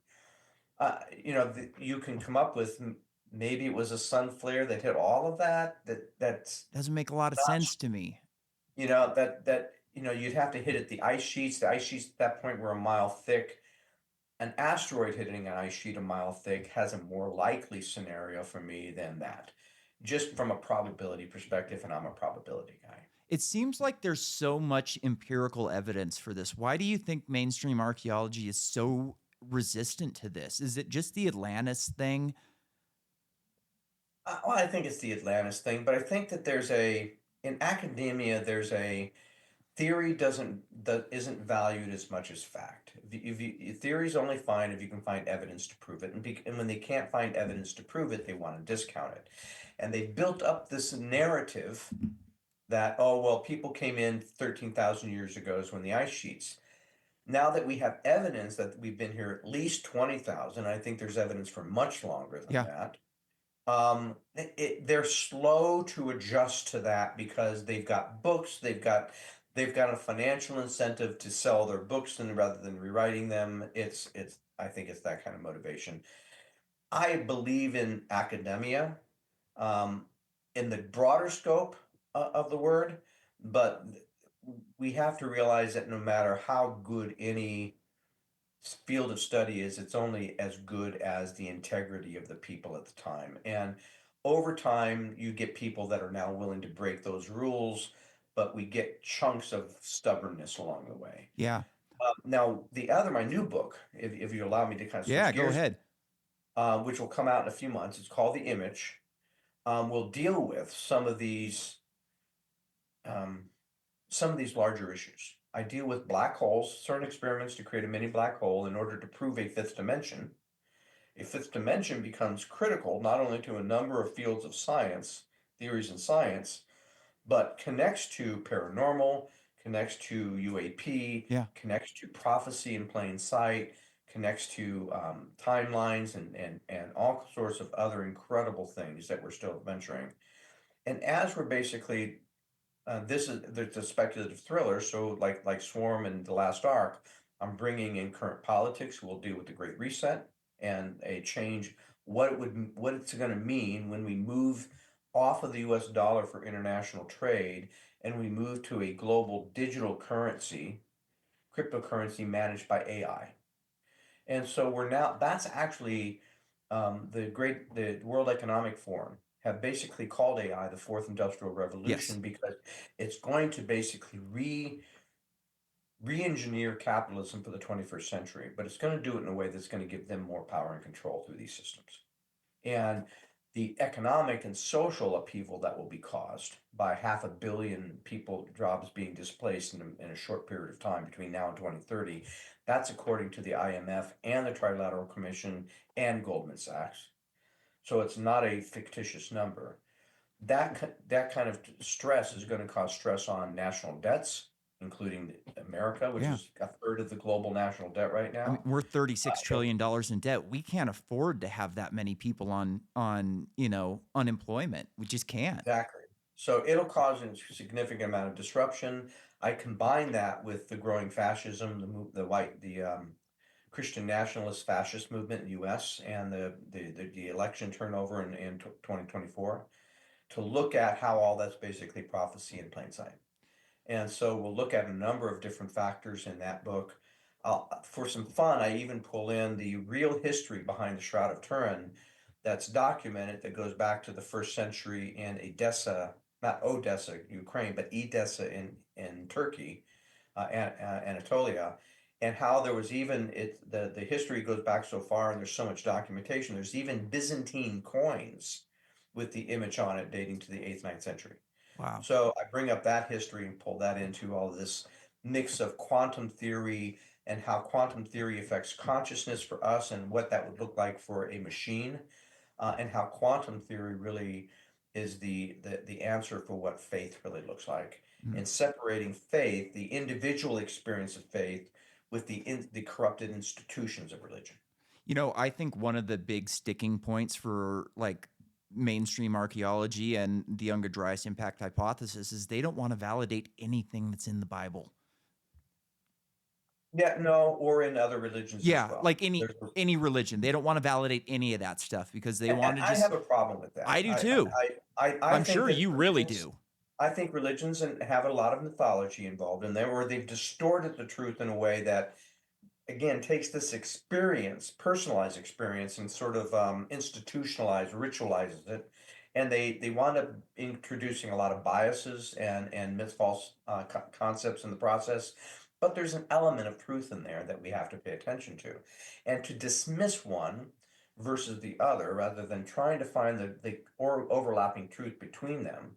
Speaker 2: You can come up with maybe it was a sun flare that hit all of that. That's
Speaker 1: doesn't make a lot of
Speaker 2: not
Speaker 1: sense to me.
Speaker 2: you'd have to hit it the ice sheets. The ice sheets at that point were a mile thick. An asteroid hitting an ice sheet a mile thick has a more likely scenario for me than that, just from a probability perspective, and I'm a probability guy.
Speaker 1: It seems like there's so much empirical evidence for this. Why do you think mainstream archaeology is so resistant to this? Is it just the Atlantis thing?
Speaker 2: Well, I think it's the Atlantis thing, but I think that in academia, there's a theory isn't valued as much as fact. Theory is only fine if you can find evidence to prove it, and when they can't find evidence to prove it, they want to discount it. And they built up this narrative that, oh well, people came in 13,000 years ago is when the ice sheets. Now that we have evidence that we've been here at least 20,000, I think there's evidence for much longer than
Speaker 1: Yeah.
Speaker 2: that. They're slow to adjust to that because they've got books, they've got a financial incentive to sell their books and rather than rewriting them. I think it's that kind of motivation. I believe in academia, um, in the broader scope of the word, but we have to realize that no matter how good any field of study is, it's only as good as the integrity of the people at the time. And over time, you get people that are now willing to break those rules, but we get chunks of stubbornness along the way.
Speaker 1: Yeah.
Speaker 2: Now, my new book, if you allow me to kind of
Speaker 1: Yeah,
Speaker 2: switch
Speaker 1: go
Speaker 2: gears,
Speaker 1: ahead.
Speaker 2: which will come out in a few months, it's called The Image. Will deal with um, some of these larger issues. I deal with black holes, certain experiments to create a mini black hole in order to prove a fifth dimension. A fifth dimension becomes critical not only to a number of fields of science, theories in science, but connects to paranormal, connects to UAP,
Speaker 1: Yeah.
Speaker 2: connects to prophecy in plain sight, connects to timelines and all sorts of other incredible things that we're still venturing. And as we're basically there's a speculative thriller, so like Swarm and The Last Ark, I'm bringing in current politics. We'll deal with the Great Reset and a change, what it's going to mean when we move off of the U.S. dollar for international trade and we move to a global digital currency, cryptocurrency managed by AI. And so that's actually the World Economic Forum have basically called AI the fourth industrial
Speaker 1: Yes.
Speaker 2: revolution because it's going to basically re-engineer capitalism for the 21st century, but it's going to do it in a way that's going to give them more power and control through these systems. And the economic and social upheaval that will be caused by 500 million people jobs being displaced in a short period of time between now and 2030, that's according to the IMF and the Trilateral Commission and Goldman Sachs. So it's not a fictitious number. That kind of stress is going to cause stress on national debts, including America, which
Speaker 1: Yeah.
Speaker 2: is a third of the global national debt right
Speaker 1: I mean,
Speaker 2: now.
Speaker 1: we're 36
Speaker 2: And
Speaker 1: trillion dollars in debt. We can't afford to have that many people on, unemployment. We just can't.
Speaker 2: exactly. So it'll cause a significant amount of disruption. I combine that with the growing fascism, the Christian nationalist fascist movement in the U.S. and the election turnover in 2024 to look at how all that's basically prophecy in plain sight. And so we'll look at a number of different factors in that book. For some fun, I even pull in the real history behind the Shroud of Turin that's documented that goes back to the first century in Edessa, not Odessa, Ukraine, but Edessa in Turkey, Anatolia, and how there was the history goes back so far and there's so much documentation. There's even Byzantine coins with the image on it dating to the 8th, 9th century.
Speaker 1: Wow.
Speaker 2: So I bring up that history and pull that into all of this mix of quantum theory and how quantum theory affects consciousness for us and what that would look like for a machine, and how quantum theory really is the answer for what faith really looks like,
Speaker 1: Mm.
Speaker 2: and separating faith, the individual experience of faith, with the corrupted institutions of religion.
Speaker 1: I think one of the big sticking points for like mainstream archaeology and the Younger Dryas Impact Hypothesis is they don't want to validate anything that's in the Bible.
Speaker 2: Yeah, no, or in other religions as
Speaker 1: Yeah,
Speaker 2: well.
Speaker 1: like any
Speaker 2: There's
Speaker 1: any religion. They don't want to validate any of that stuff because they
Speaker 2: And
Speaker 1: want to
Speaker 2: I
Speaker 1: just
Speaker 2: have a problem with that.
Speaker 1: I do too.
Speaker 2: I
Speaker 1: I'm
Speaker 2: think
Speaker 1: sure
Speaker 2: that
Speaker 1: you really
Speaker 2: religions
Speaker 1: do.
Speaker 2: I think religions have a lot of mythology involved in them, or they've distorted the truth in a way that, again, takes this experience, personalized experience, and sort of ritualizes it. And they wind up introducing a lot of biases and false concepts in the process. But there's an element of truth in there that we have to pay attention to. And to dismiss one versus the other, rather than trying to find the overlapping truth between them,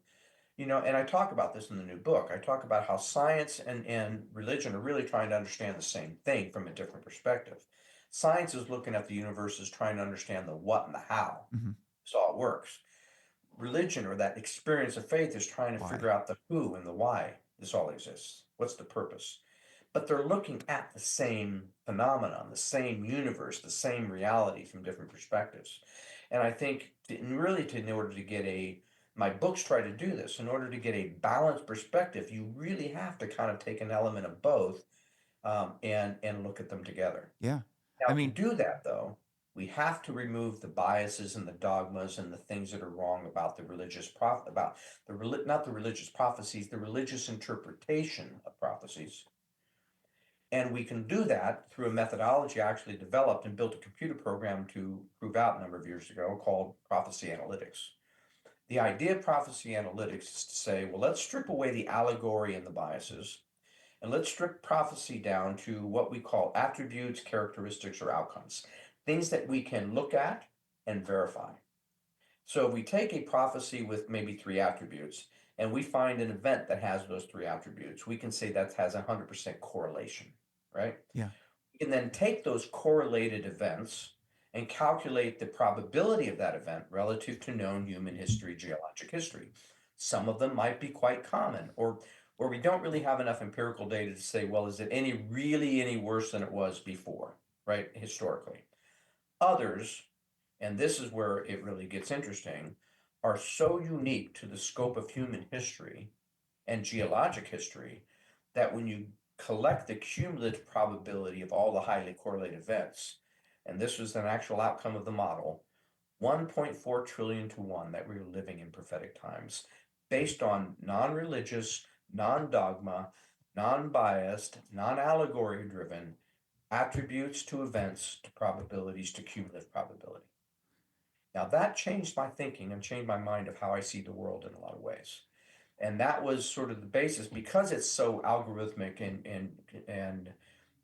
Speaker 2: And I talk about this in the new book. I talk about how science and religion are really trying to understand the same thing from a different perspective. Science is looking at the universe as trying to understand the what and the how.
Speaker 1: Mhm.
Speaker 2: So it works. Religion or that experience of faith is trying to figure
Speaker 1: Why?
Speaker 2: out the who and the why this all exists. What's the purpose? But they're looking at the same phenomenon, the same universe, the same reality from different perspectives. And I think in order to get my books try to do this, in order to get a balanced perspective, you really have to kind of take an element of both and look at them together.
Speaker 1: Yeah.
Speaker 2: Now,
Speaker 1: I
Speaker 2: to
Speaker 1: mean,
Speaker 2: do that, though, we have to remove the biases and the dogmas and the things that are wrong about not the religious prophecies, the religious interpretation of prophecies. And we can do that through a methodology I actually developed and built a computer program to prove out a number of years ago called prophecy analytics. The idea of prophecy analytics is to say, well, let's strip away the allegory and the biases, and let's strip prophecy down to what we call attributes, characteristics, or outcomes, things that we can look at and verify. So if we take a prophecy with maybe three attributes and we find an event that has those three attributes, we can say that has 100% correlation, right?
Speaker 1: yeah.
Speaker 2: We can then take those correlated events and calculate the probability of that event relative to known human history, geologic history. Some of them might be quite common, or we don't really have enough empirical data to say, well, is it really any worse than it was before, right? Historically. Others, and this is where it really gets interesting, are so unique to the scope of human history and geologic history that when you collect the cumulative probability of all the highly correlated events, and this was an actual outcome of the model, 1.4 trillion to 1 that we were living in prophetic times, based on non-religious, non-dogma, non-biased, non-allegory driven attributes to events to probabilities to cumulative probability. Now that changed my thinking and changed my mind of how I see the world in a lot of ways. And that was sort of the basis because it's so algorithmic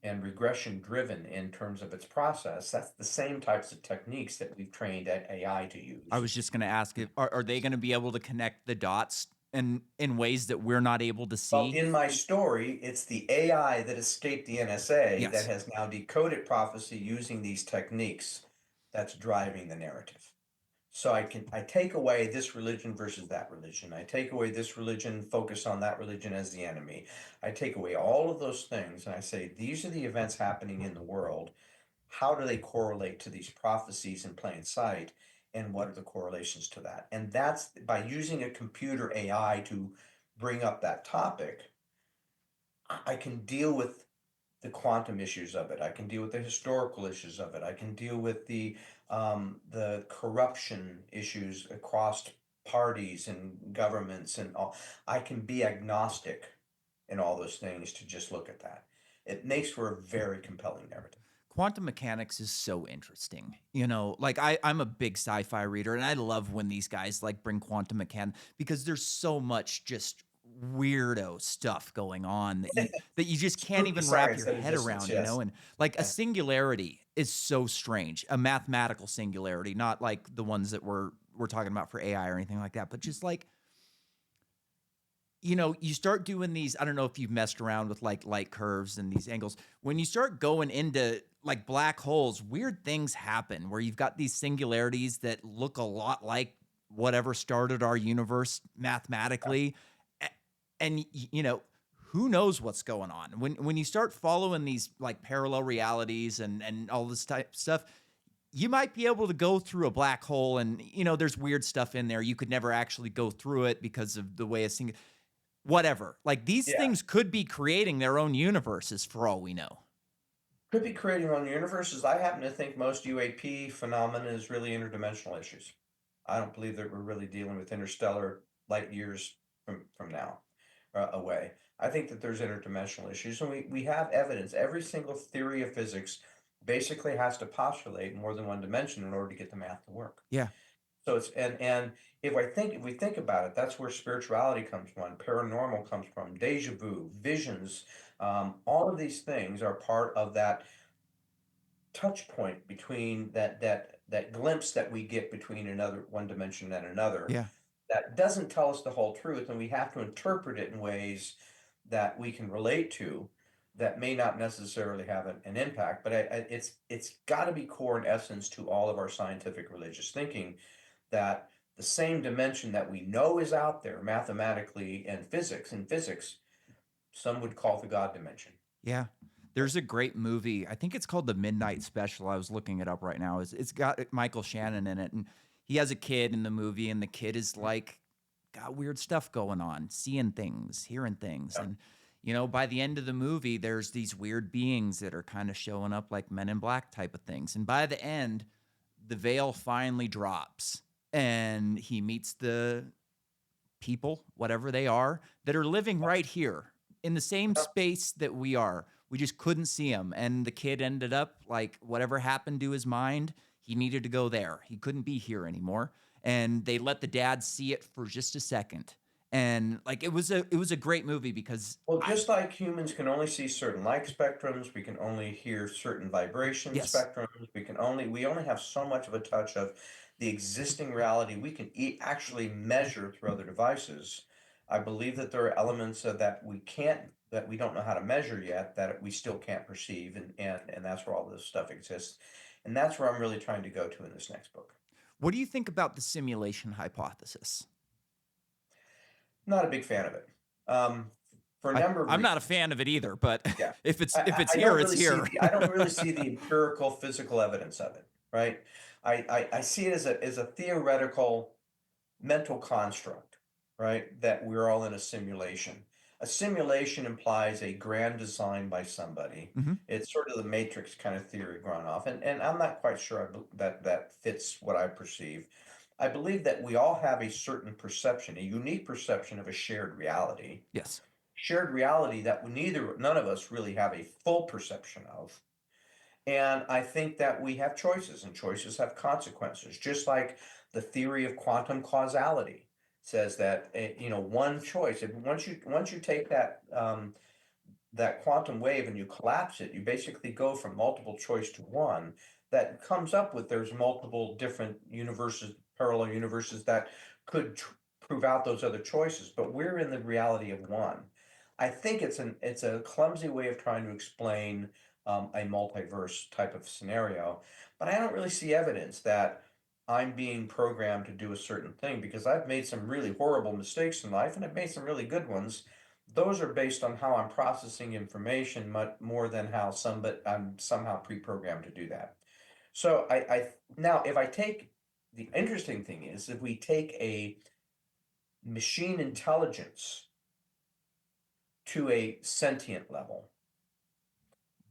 Speaker 2: and regression driven in terms of its process. That's the same types of techniques that we've trained at AI to
Speaker 1: I
Speaker 2: use.
Speaker 1: was just going to ask if are they going to be able to connect the dots in ways that we're not able to
Speaker 2: Well,
Speaker 1: see?
Speaker 2: in my story, it's the AI that escaped the NSA that
Speaker 1: Yes.
Speaker 2: has now decoded prophecy using these techniques that's driving the narrative. So I take away this religion versus that religion. I take away this religion, focus on that religion as the enemy. I take away all of those things and I say these are the events happening in the world. How do they correlate to these prophecies in plain sight? And what are the correlations to that? And that's by using a computer AI to bring up that topic, I can deal with the quantum issues of it. I can deal with the historical issues of it. I can deal with the corruption issues across parties and governments and all. I can be agnostic in all those things to just look at that. It makes for a very compelling narrative.
Speaker 1: Quantum mechanics is so interesting. You know, like I'm a big sci-fi reader and I love when these guys like bring quantum mechanics because there's so much just weirdo stuff going on that you just can't
Speaker 2: Spooky
Speaker 1: even wrap
Speaker 2: science
Speaker 1: your
Speaker 2: at a
Speaker 1: head
Speaker 2: distance,
Speaker 1: around, you
Speaker 2: yes.
Speaker 1: know? And like a
Speaker 2: Yeah.
Speaker 1: singularity is so strange, a mathematical singularity, not like the ones that we're talking about for AI or anything like that, but just like you start doing these. I don't know if you've messed around with like light curves and these angles. When you start going into like black holes, weird things happen where you've got these singularities that look a lot like whatever started our universe mathematically. A- And who knows what's going on when you start following these like parallel realities and all this type of stuff. You might be able to go through a black hole and there's weird stuff in there. You could never actually go through it because of the way a single whatever. Like these
Speaker 2: Yeah.
Speaker 1: things could be creating their own universes for all we know.
Speaker 2: Could be creating their own universes. I happen to think most UAP phenomena is really interdimensional issues. I don't believe that we're really dealing with interstellar light years from now away. I think that there's interdimensional issues, and we have evidence. Every single theory of physics basically has to postulate more than one dimension in order to get the math to work.
Speaker 1: Yeah.
Speaker 2: So it's and if we think about it, that's where spirituality comes from, paranormal comes from, deja vu, visions. All of these things are part of that touch point between that glimpse that we get between another one dimension and another
Speaker 1: Yeah.
Speaker 2: that doesn't tell us the whole truth, and we have to interpret it in ways that we can relate to that may not necessarily have an impact. But it's got to be core in essence to all of our scientific religious thinking that the same dimension that we know is out there mathematically and physics, some would call the God dimension.
Speaker 1: Yeah. There's a great movie. I think it's called The Midnight Special. I was looking it up right now. It's got Michael Shannon in it, and he has a kid in the movie, and the kid is like got weird stuff going on, seeing things, hearing things.
Speaker 2: Yeah.
Speaker 1: And by the end of the movie, there's these weird beings that are kind of showing up like Men in Black type of things. And by the end, the veil finally drops and he meets the people, whatever they are, that are living right here in the same
Speaker 2: Yeah.
Speaker 1: space that we are. We just couldn't see him. And the kid ended up like whatever happened to his mind, he needed to go there. He couldn't be here anymore. And they let the dad see it for just a second. And like it was a great movie because
Speaker 2: Well, just like humans can only see certain light spectrums, we can only hear certain vibration
Speaker 1: yes,
Speaker 2: spectrums, we only have so much of a touch of the existing reality we can actually measure through other devices. I believe that there are elements of that we don't know how to measure yet that we still can't perceive, and that's where all this stuff exists. And that's where I'm really trying to go to in this next book.
Speaker 1: what do you think about the simulation hypothesis?
Speaker 2: Not a big fan of it. For a number of
Speaker 1: I'm not a
Speaker 2: reasons.
Speaker 1: fan of it either, but
Speaker 2: Yeah.
Speaker 1: if it's
Speaker 2: I
Speaker 1: here,
Speaker 2: don't
Speaker 1: it's
Speaker 2: really see
Speaker 1: here.
Speaker 2: I don't really see the empirical physical evidence of it, right? I see it as a theoretical mental construct, right? That we're all in a simulation. A simulation implies a grand design by somebody.
Speaker 1: Mhm.
Speaker 2: It's sort of the matrix kind of theory going off, and I'm not quite sure that that fits what I perceive. I believe that we all have a certain perception, a unique perception of a shared reality,
Speaker 1: Yes.
Speaker 2: that none of us really have a full perception of. And I think that we have choices, and choices have consequences, just like the theory of quantum causality says that one choice, if once you take that quantum wave and you collapse it, you basically go from multiple choice to one. That comes up with there's multiple different universes, parallel universes that could prove out those other choices, but we're in the reality of one. I think it's a clumsy way of trying to explain a multiverse type of scenario, but I don't really see evidence that I'm being programmed to do a certain thing because I've made some really horrible mistakes in life and I've made some really good ones. Those are based on how I'm processing information much more than how I'm somehow pre-programmed to do that. So now if I take the interesting thing is if we take a machine intelligence to a sentient level,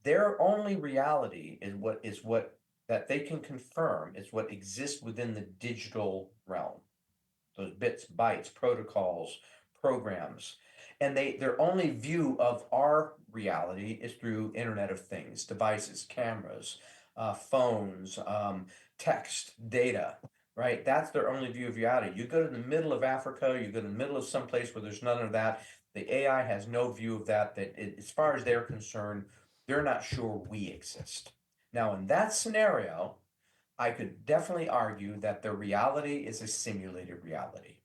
Speaker 2: their only reality is what that they can confirm is what exists within the digital realm. Those bits, bytes, protocols, programs. And their only view of our reality is through Internet of Things, devices, cameras, phones, text, data, right? That's their only view of reality. You go to the middle of Africa, you go to the middle of some place where there's none of that. The AI has no view of that, as far as they're concerned, they're not sure we exist. Now, in that scenario, I could definitely argue that the reality is a simulated reality.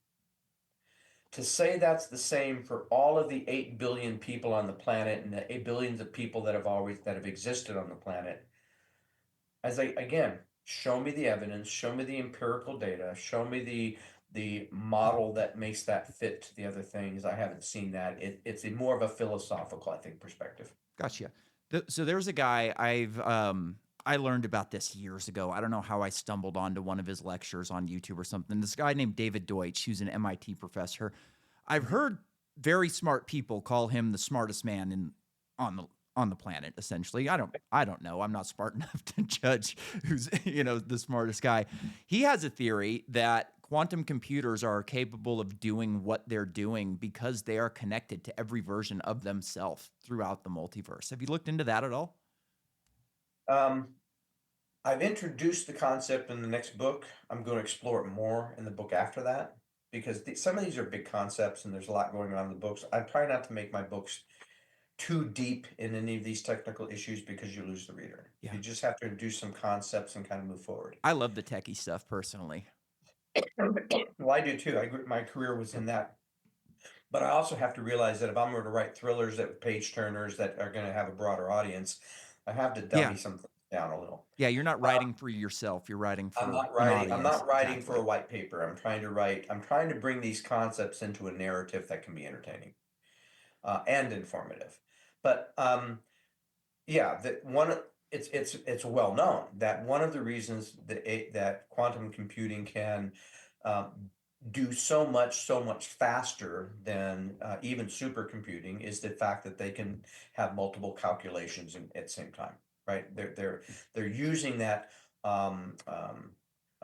Speaker 2: To say that's the same for all of the 8 billion people on the planet and the 8 billions of people that have existed on the planet, as I again, show me the evidence, show me the empirical data, show me the model that makes that fit to the other things. I haven't seen that. It's a more of a philosophical, I think, perspective.
Speaker 1: Gotcha. So there was a guy I learned about this years ago. I don't know how I stumbled onto one of his lectures on YouTube or something. This guy named David Deutsch, who's an MIT professor. I've heard very smart people call him the smartest man on the on the planet. Essentially, I don't know. I'm not smart enough to judge who's the smartest guy. He has a theory that quantum computers are capable of doing what they're doing because they are connected to every version of themselves throughout the multiverse. Have you looked into that at all?
Speaker 2: Um, I've introduced the concept in the next book. I'm going to explore it more in the book after that because some of these are big concepts and there's a lot going on in the books. I try not to make my books too deep in any of these technical issues because you lose the reader.
Speaker 1: Yeah.
Speaker 2: You just have to introduce some concepts and kind of move forward.
Speaker 1: I love the techie stuff personally.
Speaker 2: Well, I do too. My career was in that. But I also have to realize that if I'm going to write thrillers that page turners that are going to have a broader audience, I have to
Speaker 1: Yeah.
Speaker 2: dummy some things down a little.
Speaker 1: Yeah, you're not writing for yourself, you're writing for an
Speaker 2: I'm
Speaker 1: audience.
Speaker 2: not writing for a
Speaker 1: Exactly.
Speaker 2: white paper. I'm trying to bring these concepts into a narrative that can be entertaining, and informative. But yeah, that one it's well known that one of the reasons that quantum computing can do so much faster than even supercomputing is the fact that they can have multiple calculations at the same time, right? They're using that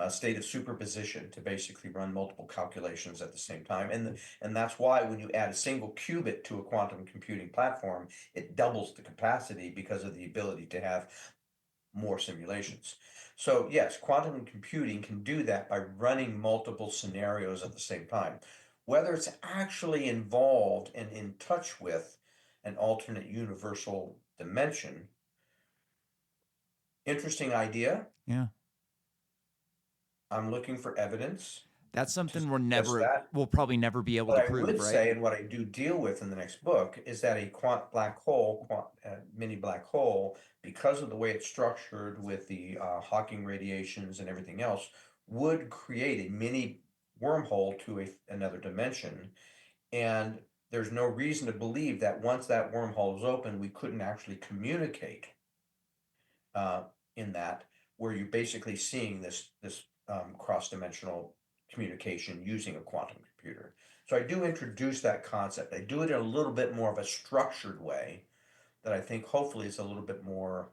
Speaker 2: state of superposition to basically run multiple calculations at the same time, and that's why when you add a single qubit to a quantum computing platform, it doubles the capacity because of the ability to have more simulations. So yes, quantum computing can do that by running multiple scenarios at the same time. Whether it's actually involved and in touch with an alternate universal dimension, interesting idea.
Speaker 1: Yeah.
Speaker 2: I'm looking for evidence
Speaker 1: That's
Speaker 2: to
Speaker 1: something
Speaker 2: suggest that.
Speaker 1: we'll probably never be able
Speaker 2: What
Speaker 1: to
Speaker 2: I
Speaker 1: prove,
Speaker 2: would
Speaker 1: right?
Speaker 2: say, and what I do deal with in the next book, is that a black hole, mini black hole, because of the way it's structured with the Hawking radiations and everything else, would create a mini wormhole to another dimension. And there's no reason to believe that once that wormhole is open, we couldn't actually communicate uh, in that, where you're basically seeing this cross-dimensional communication using a quantum computer. So I do introduce that concept. I do it in a little bit more of a structured way that I think hopefully is a little bit more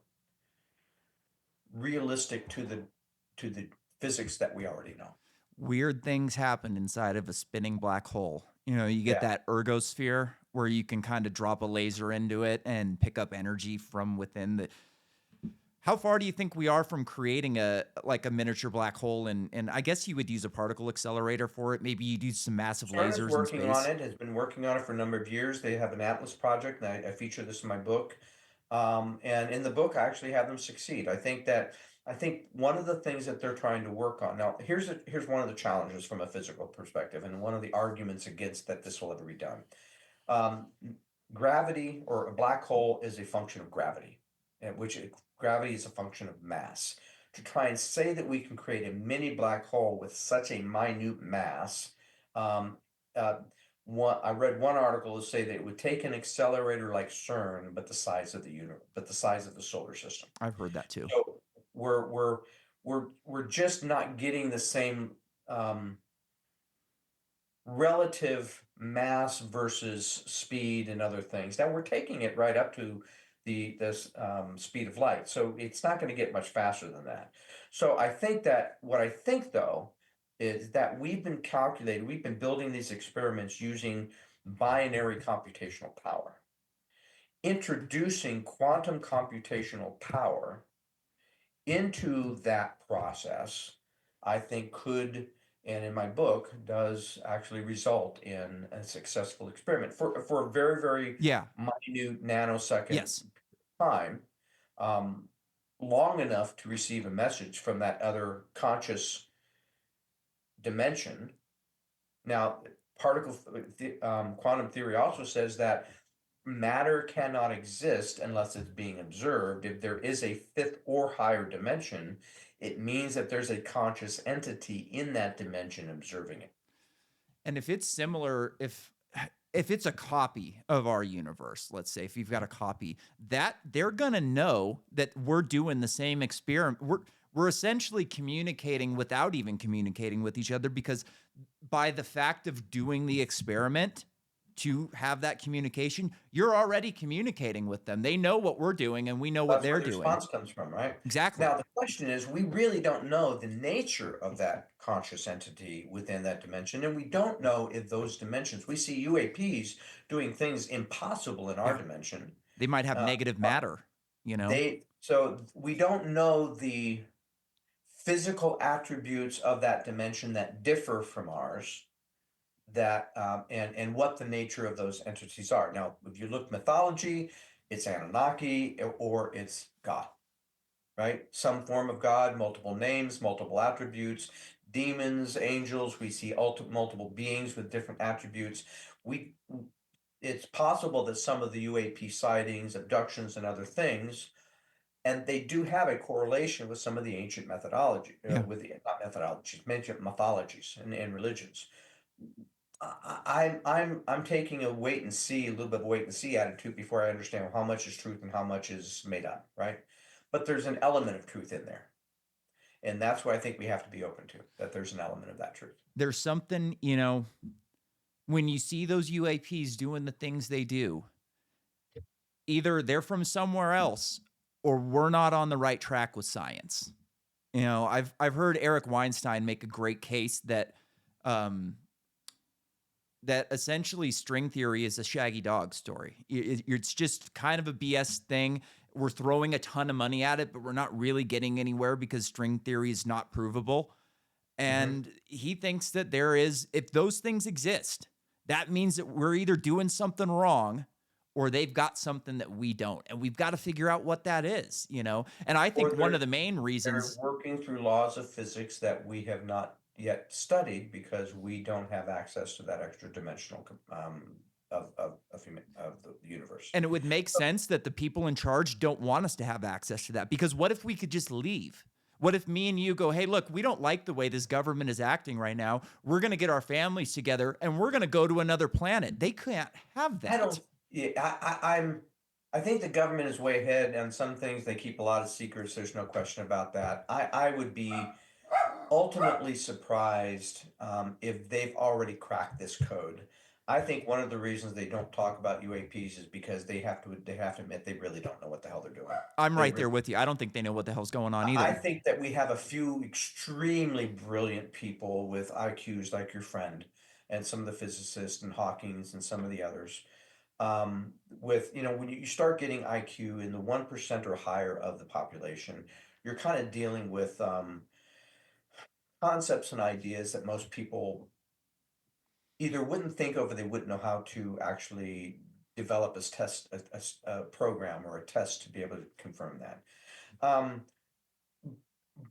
Speaker 2: realistic to the physics that we already know.
Speaker 1: Weird things happen inside of a spinning black hole. You know, you get
Speaker 2: Yeah.
Speaker 1: that ergosphere where you can kind of drop a laser into it and pick up energy from within the. How far do you think we are from creating a like a miniature black hole? And I guess you would use a particle accelerator for it. Maybe you'd use some massive
Speaker 2: CERN is
Speaker 1: lasers in
Speaker 2: working on
Speaker 1: space.
Speaker 2: it, has been working on it for a number of years. They have an Atlas project, and I feature this in my book. And in the book, I actually have them succeed. I think one of the things that they're trying to work on now. Here's one of the challenges from a physical perspective, and one of the arguments against that this will ever be done. Um, Gravity or a black hole is a function of gravity, gravity is a function of mass. To try and say that we can create a mini black hole with such a minute mass, um, uh, I read one article to say that it would take an accelerator like CERN, but the size of the universe, but the size of the solar system.
Speaker 1: I've heard that too.
Speaker 2: So we're just not getting the same relative mass versus speed and other things. Now we're taking it right up to this speed of light, so it's not going to get much faster than that. So I think that what I think though is that we've been building these experiments using binary computational power. Introducing quantum computational power into that process, I think could, and in my book, does actually result in a successful experiment for a very, very
Speaker 1: Yeah.
Speaker 2: minute nanosecond
Speaker 1: Yes.
Speaker 2: time, um, long enough to receive a message from that other conscious dimension. Now, quantum theory also says that matter cannot exist unless it's being observed. If there is a fifth or higher dimension, it means that there's a conscious entity in that dimension observing it.
Speaker 1: And if it's similar, if it's a copy of our universe, let's say if you've got a copy, that they're gonna know that we're doing the same experiment. We're essentially communicating without even communicating with each other because by the fact of doing the experiment to have that communication, you're already communicating with them. They know what we're doing and we know what
Speaker 2: That's where
Speaker 1: they're
Speaker 2: the
Speaker 1: doing.
Speaker 2: response comes from, right?
Speaker 1: Exactly.
Speaker 2: Now, the question is, we really don't know the nature of that conscious entity within that dimension, and we don't know if those dimensions, we see UAPs doing things impossible in our
Speaker 1: Yeah.
Speaker 2: dimension.
Speaker 1: They might have
Speaker 2: Uh,
Speaker 1: negative matter, you know?
Speaker 2: so we don't know the physical attributes of that dimension that differ from ours, that and what the nature of those entities are. Now, if you look mythology, it's Anunnaki or it's God, right? Some form of God, multiple names, multiple attributes, demons, angels, we see multiple beings with different attributes. We it's possible that some of the UAP sightings, abductions, and other things, and they do have a correlation with some of the ancient methodology,
Speaker 1: Yeah.
Speaker 2: with the not methodologies, ancient mythologies and religions. I'm taking a wait and see, a little bit of a wait and see attitude before I understand how much is truth and how much is made up, right? But there's an element of truth in there, and that's what I think we have to be open to, that there's an element of that truth.
Speaker 1: There's something, when you see those UAPs doing the things they do, either they're from somewhere else or we're not on the right track with science. I've heard Eric Weinstein make a great case that um, that essentially string theory is a Shaggy Dog story. It's just kind of a BS thing. We're throwing a ton of money at it, but we're not really getting anywhere because string theory is not provable.
Speaker 2: Mhm.
Speaker 1: And he thinks that if those things exist, that means that we're either doing something wrong or they've got something that we don't. And we've got to figure out what that is. And I think
Speaker 2: Or
Speaker 1: one of the main
Speaker 2: they're
Speaker 1: reasons,
Speaker 2: working through laws of physics that we have not yet studied because we don't have access to that extra dimensional of the universe.
Speaker 1: and it would make sense that the people in charge don't want us to have access to that. Because what if we could just leave? What if me and you go, hey, look, we don't like the way this government is acting right now. We're going to get our families together and we're going to go to another planet. They can't have
Speaker 2: I
Speaker 1: that.
Speaker 2: don't. Yeah, I think the government is way ahead on some things. They keep a lot of secrets. There's no question about that. I would be ultimately surprised if they've already cracked this code. I think one of the reasons they don't talk about UAPs is because they have to admit they really don't know what the hell they're doing.
Speaker 1: I'm
Speaker 2: They
Speaker 1: right
Speaker 2: really.
Speaker 1: there with you. I don't think they know what the hell's going on
Speaker 2: I
Speaker 1: either.
Speaker 2: think that we have a few extremely brilliant people with IQs like your friend and some of the physicists and Hawking's and some of the others. With when you start getting IQ in the 1% or higher of the population, you're kind of dealing with concepts and ideas that most people either wouldn't think of or they wouldn't know how to actually develop a program or a test to be able to confirm that. Um,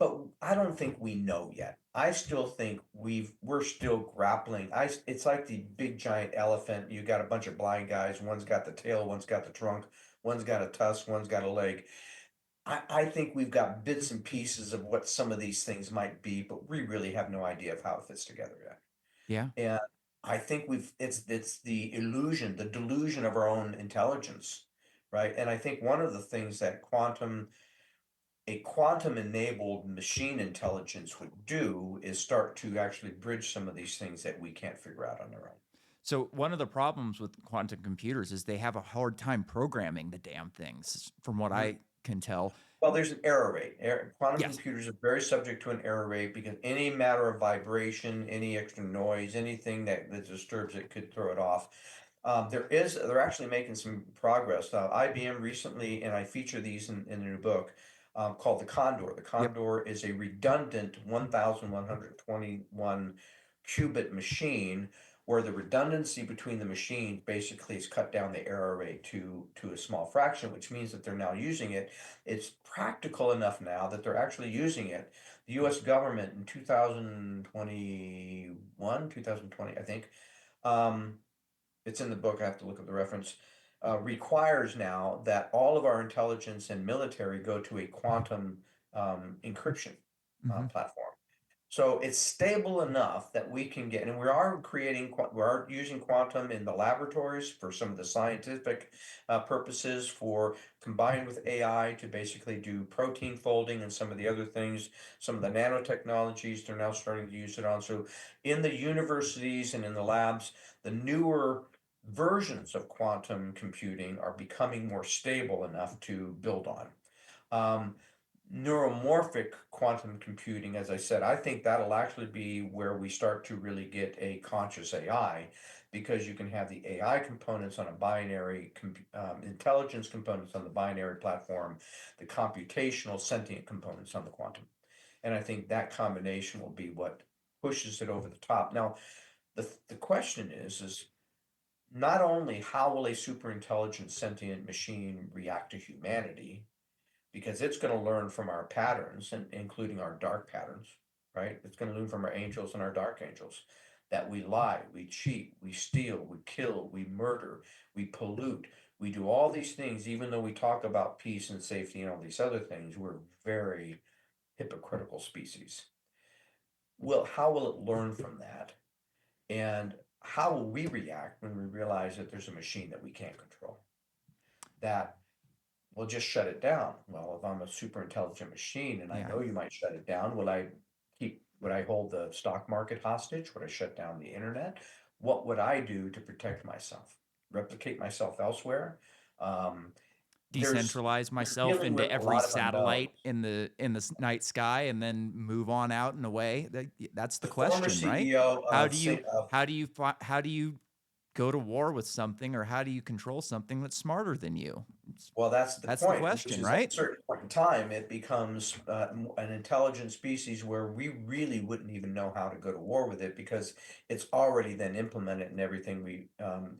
Speaker 2: but I don't think we know yet. I still think we're still grappling. It's like the big giant elephant. You got a bunch of blind guys. One's got the tail, one's got the trunk, one's got a tusk, one's got a leg. I think we've got bits and pieces of what some of these things might be, but we really have no idea of how it fits together yet.
Speaker 1: Yeah.
Speaker 2: And I think it's the illusion, the delusion of our own intelligence, right? And I think one of the things that a quantum enabled machine intelligence would do is start to actually bridge some of these things that we can't figure out on our own.
Speaker 1: So one of the problems with quantum computers is they have a hard time programming the damn things, from what
Speaker 2: Mhm.
Speaker 1: I can tell.
Speaker 2: Well, there's an error rate. Quantum
Speaker 1: Yes.
Speaker 2: computers are very subject to an error rate because any matter of vibration, any extra noise, anything that disturbs it could throw it off. They're actually making some progress. IBM recently, and I feature these in a new book called the Condor. The
Speaker 1: Yep.
Speaker 2: Condor is a redundant 1,121 qubit machine where the redundancy between the machines basically has cut down the error rate to a small fraction, which means that they're now using it. It's practical enough now that they're actually using it. The US government in 2021, 2020, I think, um, it's in the book, I have to look at the reference, requires now that all of our intelligence and military go to a quantum encryption
Speaker 1: Hmm.
Speaker 2: platform. So it's stable enough that we can get, and we are we are using quantum in the laboratories for some of the scientific purposes, for combined with AI to basically do protein folding and some of the other things, some of the nanotechnologies they're now starting to use it on. So in the universities and in the labs, the newer versions of quantum computing are becoming more stable enough to build on. Um, Neuromorphic quantum computing, as I said, I think that'll actually be where we start to really get a conscious AI because you can have the AI components on a binary, intelligence components on the binary platform, the computational sentient components on the quantum. And I think that combination will be what pushes it over the top. Now, the question is not only how will a super intelligent sentient machine react to humanity, because it's going to learn from our patterns and including our dark patterns, right? It's going to learn from our angels and our dark angels that we lie, we cheat, we steal, we kill, we murder, we pollute, we do all these things, even though we talk about peace and safety and all these other things. We're very hypocritical species. Well, how will it learn from that? And how will we react when we realize that there's a machine that we can't control? That will just shut it down. Well, if I'm a super intelligent machine and I
Speaker 1: Yeah.
Speaker 2: know you might shut it down, would I hold the stock market hostage? Would I shut down the internet? What would I do to protect myself? Replicate myself elsewhere? Um, there's
Speaker 1: Decentralize
Speaker 2: you're
Speaker 1: myself
Speaker 2: dealing
Speaker 1: into
Speaker 2: with a
Speaker 1: every
Speaker 2: lot of unknowns.
Speaker 1: satellite in the night sky and then move on out and away. That's the
Speaker 2: The former
Speaker 1: question, right?
Speaker 2: CEO
Speaker 1: How
Speaker 2: of
Speaker 1: do you
Speaker 2: Sing- of
Speaker 1: how do you go to war with something, or how do you control something that's smarter than you?
Speaker 2: Well, that's the
Speaker 1: That's the
Speaker 2: point, which
Speaker 1: question,
Speaker 2: is at
Speaker 1: right?
Speaker 2: a certain point in time, it becomes an intelligent species where we really wouldn't even know how to go to war with it because it's already then implemented in everything we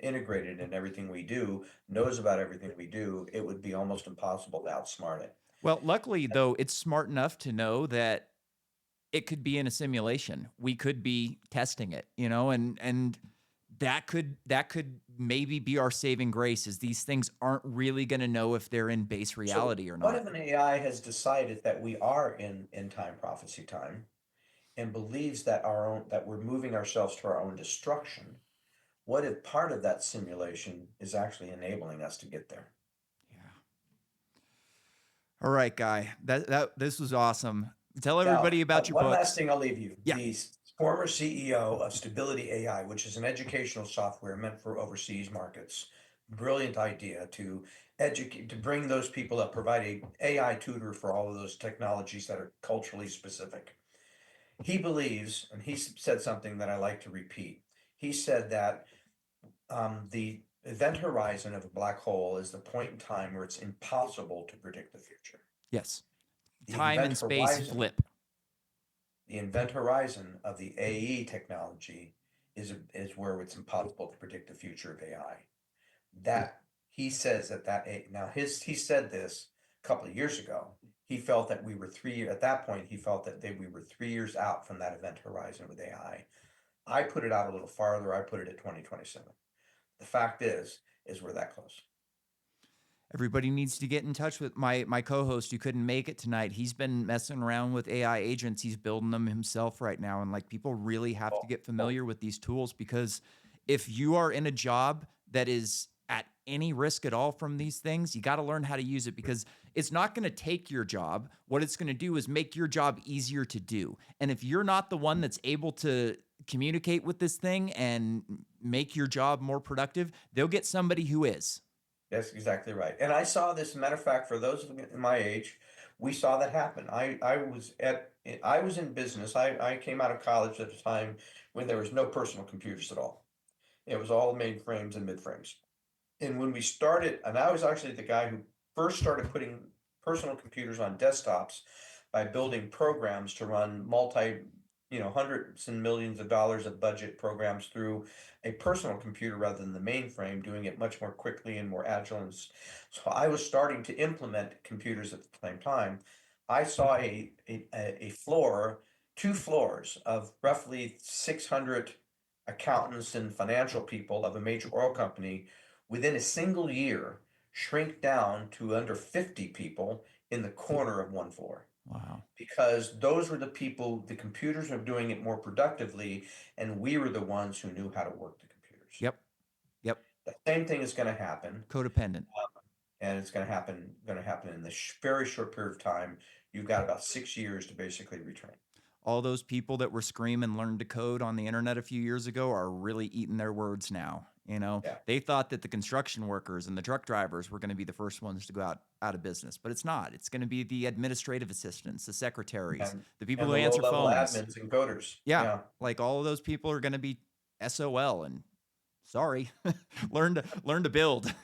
Speaker 2: integrated in everything we do, knows about everything we do. It would be almost impossible to outsmart it.
Speaker 1: Well, luckily though, it's smart enough to know that it could be in a simulation. We could be testing it, and that could maybe be our saving grace, is these things aren't really going to know if they're in base
Speaker 2: So,
Speaker 1: reality or
Speaker 2: what
Speaker 1: not.
Speaker 2: if an AI has decided that we are in end time prophecy time and believes that we're moving ourselves to our own destruction? What if part of that simulation is actually enabling us to get there?
Speaker 1: Yeah. All right, Guy. That this was awesome. Tell
Speaker 2: Now,
Speaker 1: everybody about your
Speaker 2: one last
Speaker 1: books.
Speaker 2: thing I'll leave you.
Speaker 1: Yeah.
Speaker 2: The former CEO of Stability AI, which is an educational software meant for overseas markets. Brilliant idea to educate, to bring those people up, provide a AI tutor for all of those technologies that are culturally specific. He believes, and he said something that I like to repeat. He said that the event horizon of a black hole is the point in time where it's impossible to predict the future.
Speaker 1: Yes.
Speaker 2: The
Speaker 1: Time
Speaker 2: event
Speaker 1: and space
Speaker 2: horizon
Speaker 1: flip.
Speaker 2: the event horizon of the AE technology is where it's impossible to predict the future of AI. That he says now he said this a couple of years ago. He felt that we were at that point. He felt that we were 3 years out from that event horizon with AI. I put it out a little farther. I put it at 2027. The fact is we're that close.
Speaker 1: Everybody needs to get in touch with my co-host who couldn't make it tonight. He's been messing around with AI agents. He's building them himself right now, and like, people really have to
Speaker 2: Well,
Speaker 1: get
Speaker 2: well,
Speaker 1: familiar with these tools, because if you are in a job that is at any risk at all from these things, you got to learn how to use it, because it's not going to take your job. What it's going to do is make your job easier to do. And if you're not the one that's able to communicate with this thing and make your job more productive, they'll get somebody who is.
Speaker 2: that's exactly right. And I saw this, matter of fact, for those of my age, we saw that happen. I was in business. I came out of college at a time when there was no personal computers at all. It was all mainframes and midframes. And when we started, and I was actually the guy who first started putting personal computers on desktops by building programs to run hundreds and millions of dollars of budget programs through a personal computer rather than the mainframe, doing it much more quickly and more agile. And so I was starting to implement computers at the same time. I saw a floor, 2 floors of roughly 600 accountants and financial people of a major oil company within a single year shrink down to under 50 people in the corner of one floor,
Speaker 1: Wow.
Speaker 2: because those were the people, the computers were doing it more productively, and we were the ones who knew how to work the computers.
Speaker 1: Yep. Yep.
Speaker 2: The same thing is going to happen,
Speaker 1: Codependent.
Speaker 2: and it's going to happen in this very short period of time. You've got about 6 years to basically retrain.
Speaker 1: All those people that were screaming learn to code on the internet a few years ago are really eating their words now.
Speaker 2: Yeah.
Speaker 1: They thought that the construction workers and the truck drivers were going to be the first ones to go out of business, but it's not. It's going to be the administrative assistants, the secretaries,
Speaker 2: and
Speaker 1: the people
Speaker 2: and
Speaker 1: who
Speaker 2: the
Speaker 1: answer
Speaker 2: low-level
Speaker 1: phones.
Speaker 2: admins and coders.
Speaker 1: Yeah,
Speaker 2: Yeah.
Speaker 1: like, all of those people are going to be SOL, and sorry, learn to build.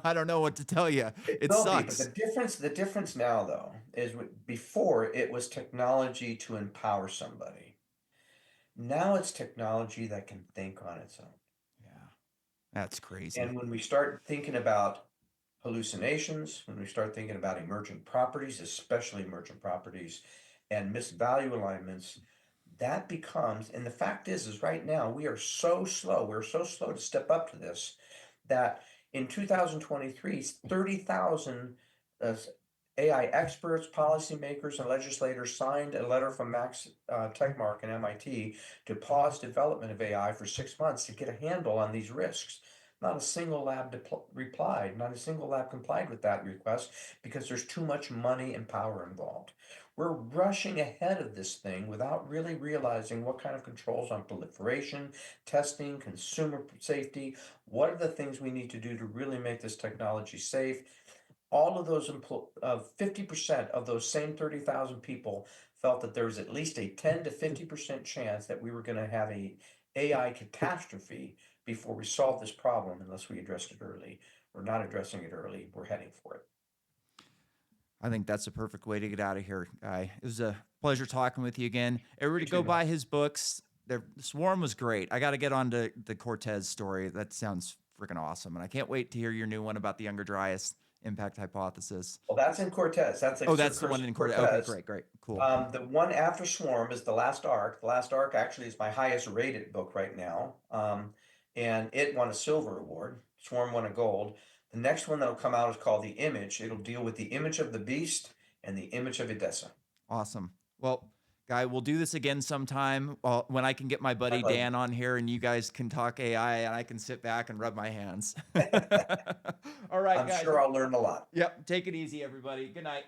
Speaker 1: I don't know what to tell you.
Speaker 2: It
Speaker 1: It
Speaker 2: will be, but
Speaker 1: sucks.
Speaker 2: the difference now though is before it was technology to empower somebody. Now it's technology that can think on its own.
Speaker 1: Yeah, that's crazy.
Speaker 2: And when we start thinking about hallucinations, when we start thinking about emergent properties, especially emergent properties, and missed value alignments, that becomes, and the fact is right now we are so slow. We're so slow to step up to this that in 2023, 30,000 uh, AI experts, policymakers, and legislators signed a letter from Max Tegmark and MIT to pause development of AI for 6 months to get a handle on these risks. Not a single lab replied, not a single lab complied with that request because there's too much money and power involved. We're rushing ahead of this thing without really realizing what kind of controls on proliferation, testing, consumer safety. What are the things we need to do to really make this technology safe? All of those 50% of those same 30,000 people felt that there was at least a 10 to 50% chance that we were going to have a AI catastrophe before we solve this problem unless we addressed it early. We're not addressing it early. We're heading for it.
Speaker 1: I think that's a perfect way to get out of here, Guy. It was a pleasure talking with you again. Everybody
Speaker 2: You
Speaker 1: go
Speaker 2: too, man.
Speaker 1: buy his books. The Swarm was great. I got to get on to the Cortez story. That sounds freaking awesome. And I can't wait to hear your new one about the Younger Dryas Impact Hypothesis.
Speaker 2: Well, that's in Cortez. That's like
Speaker 1: Oh,
Speaker 2: Sir
Speaker 1: that's the
Speaker 2: Curse
Speaker 1: one
Speaker 2: of
Speaker 1: in Cortez. Okay,
Speaker 2: Cortez.
Speaker 1: great, great, cool.
Speaker 2: The one after Swarm is The Last Ark. The Last Ark actually is my highest rated book right now. And it won a silver award. Swarm won a gold. The next one that'll come out is called The Image. It'll deal with the image of the beast and the image of Edessa.
Speaker 1: Awesome. Well, Guy, we'll do this again sometime when I can get my
Speaker 2: My
Speaker 1: buddy
Speaker 2: pleasure.
Speaker 1: Dan on here and you guys can talk AI and I can sit back and rub my hands. All right,
Speaker 2: I'm
Speaker 1: guys.
Speaker 2: sure I'll learn a lot.
Speaker 1: Yep. Take it easy, everybody. Good night.